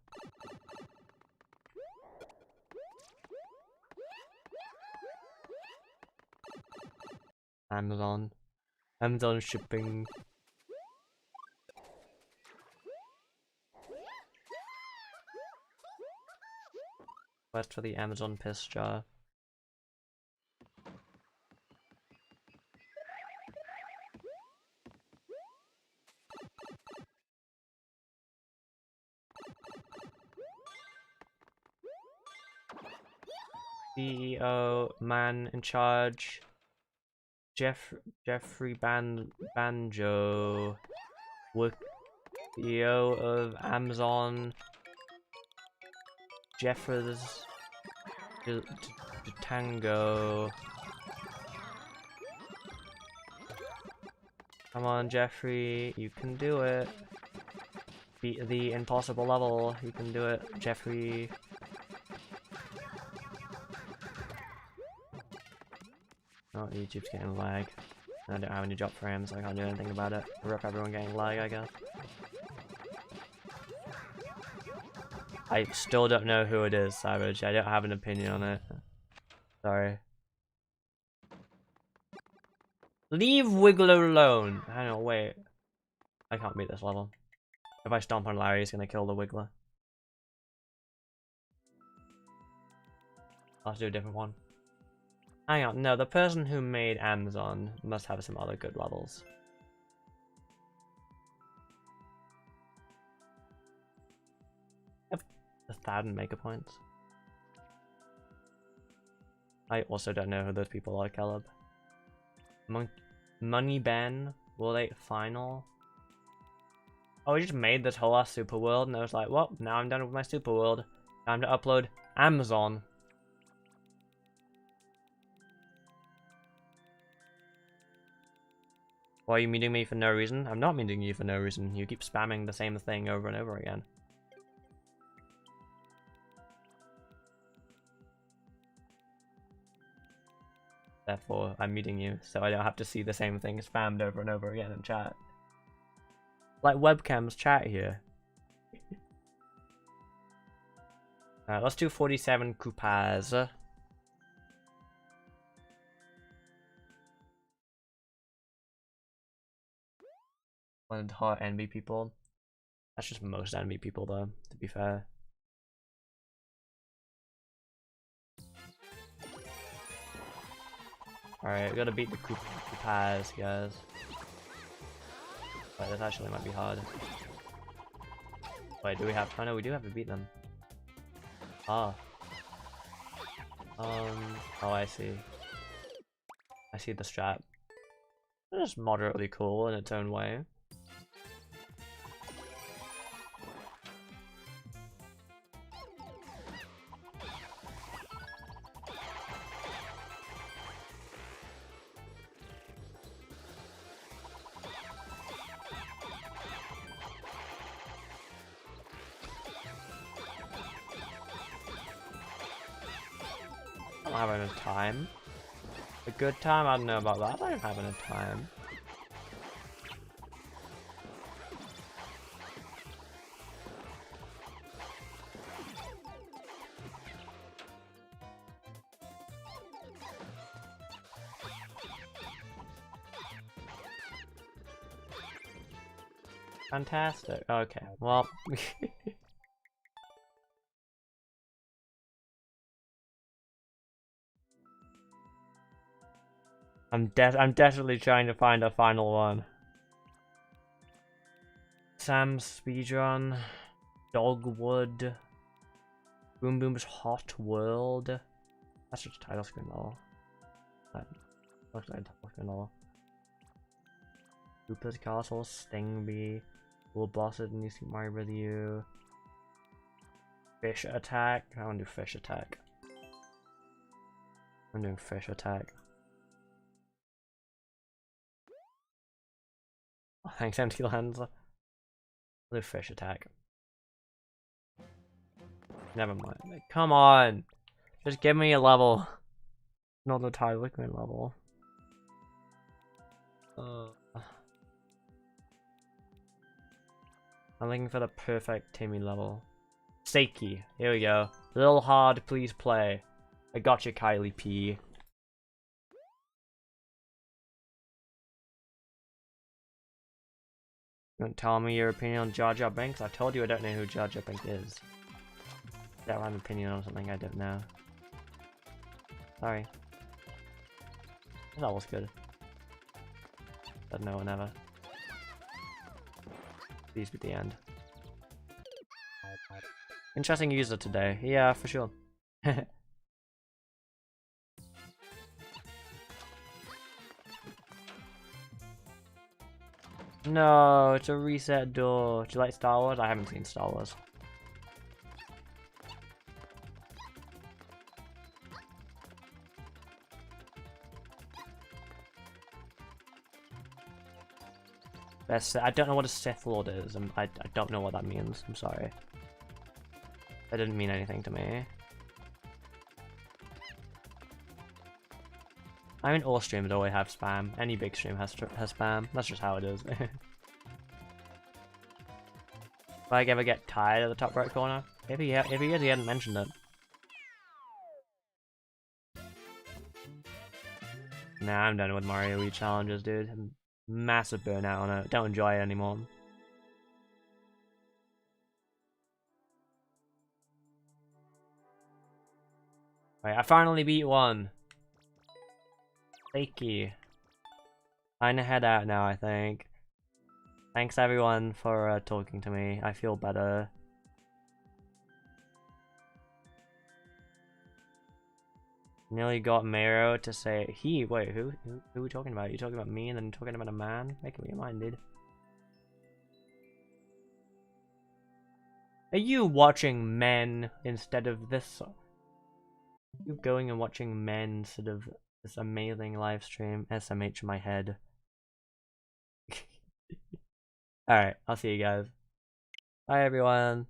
Amazon shipping. Quest for the Amazon piss jar. CEO, man in charge. Jeffrey Banjo. CEO of Amazon. Jeffers. Tango. Come on, Jeffrey, you can do it. Beat the impossible level. You can do it, Jeffrey. Oh, YouTube's getting lag. I don't have any drop frames, so I can't do anything about it. Rip everyone getting lag, I guess. I still don't know who it is, Savage. I don't have an opinion on it. Sorry. Leave Wiggler alone! I don't know, wait. I can't beat this level. If I stomp on Larry, he's gonna kill the Wiggler. I'll have to do a different one. Hang on, no, the person who made Amazon must have some other good levels. 1,000 mega points. I also don't know who those people are, Caleb. Money Ben, World 8 Final. Oh, we just made this whole ass super world, and I was like, well, now I'm done with my super world. Time to upload Amazon. Why are you meeting me for no reason? I'm not meeting you for no reason. You keep spamming the same thing over and over again. Therefore, I'm meeting you, so I don't have to see the same thing spammed over and over again in chat. Like webcams chat here. Alright, let's do 47 Koopas. One hot envy people. That's just most envy people though, to be fair. Alright, we gotta beat the Koopas, guys. Wait, this actually might be hard. Wait, do we have? Oh no, we do have to beat them. Ah. Oh, I see. I see the strat. It's moderately cool in its own way. I'm having a time. A good time? I don't know about that. I'm having a time. Fantastic. Okay, well. I'm definitely trying to find a final one. Sam's speedrun, Dogwood, Boom Boom's Hot World. That's just a title screen level. Looks like a title screen level. Koopa's Castle, Stingbee, Will Bossed New Super Mario with You. Fish Attack. I want to do Fish Attack. I'm doing Fish Attack. Oh, thanks, Empty Lands. I'll do Fish Attack. Never mind. Like, come on! Just give me a level. Not the title screen level. I'm looking for the perfect Timmy level. Seiki. Here we go. A little hard, please play. I got you, Kylie P. You want to tell me your opinion on Jar Jar Binks? I told you I don't know who Jar Jar Binks is. I don't have an opinion on something I don't know. Sorry. That was good. But no one ever. Please be the end. Interesting user today. Yeah, for sure. No, it's a reset door. Do you like Star Wars? I haven't seen Star Wars. I don't know what a Sith Lord is. I don't know what that means. I'm sorry. That didn't mean anything to me. I mean, all streams always have spam. Any big stream has spam. That's just how it is. If I ever get tired of the top right corner, if he hadn't mentioned it. Nah, I'm done with Mario Wii challenges, dude. Massive burnout on it. Don't enjoy it anymore. Right, I finally beat one. Thank you. I'm gonna head out now, I think. Thanks everyone for talking to me. I feel better. Nearly got Mero to say he. Wait, who are we talking about? You talking about me and then talking about a man? Make up your mind, dude. Are you watching men instead of this? You going and watching men instead of this amazing live stream? SMH in my head. Alright, I'll see you guys. Bye everyone.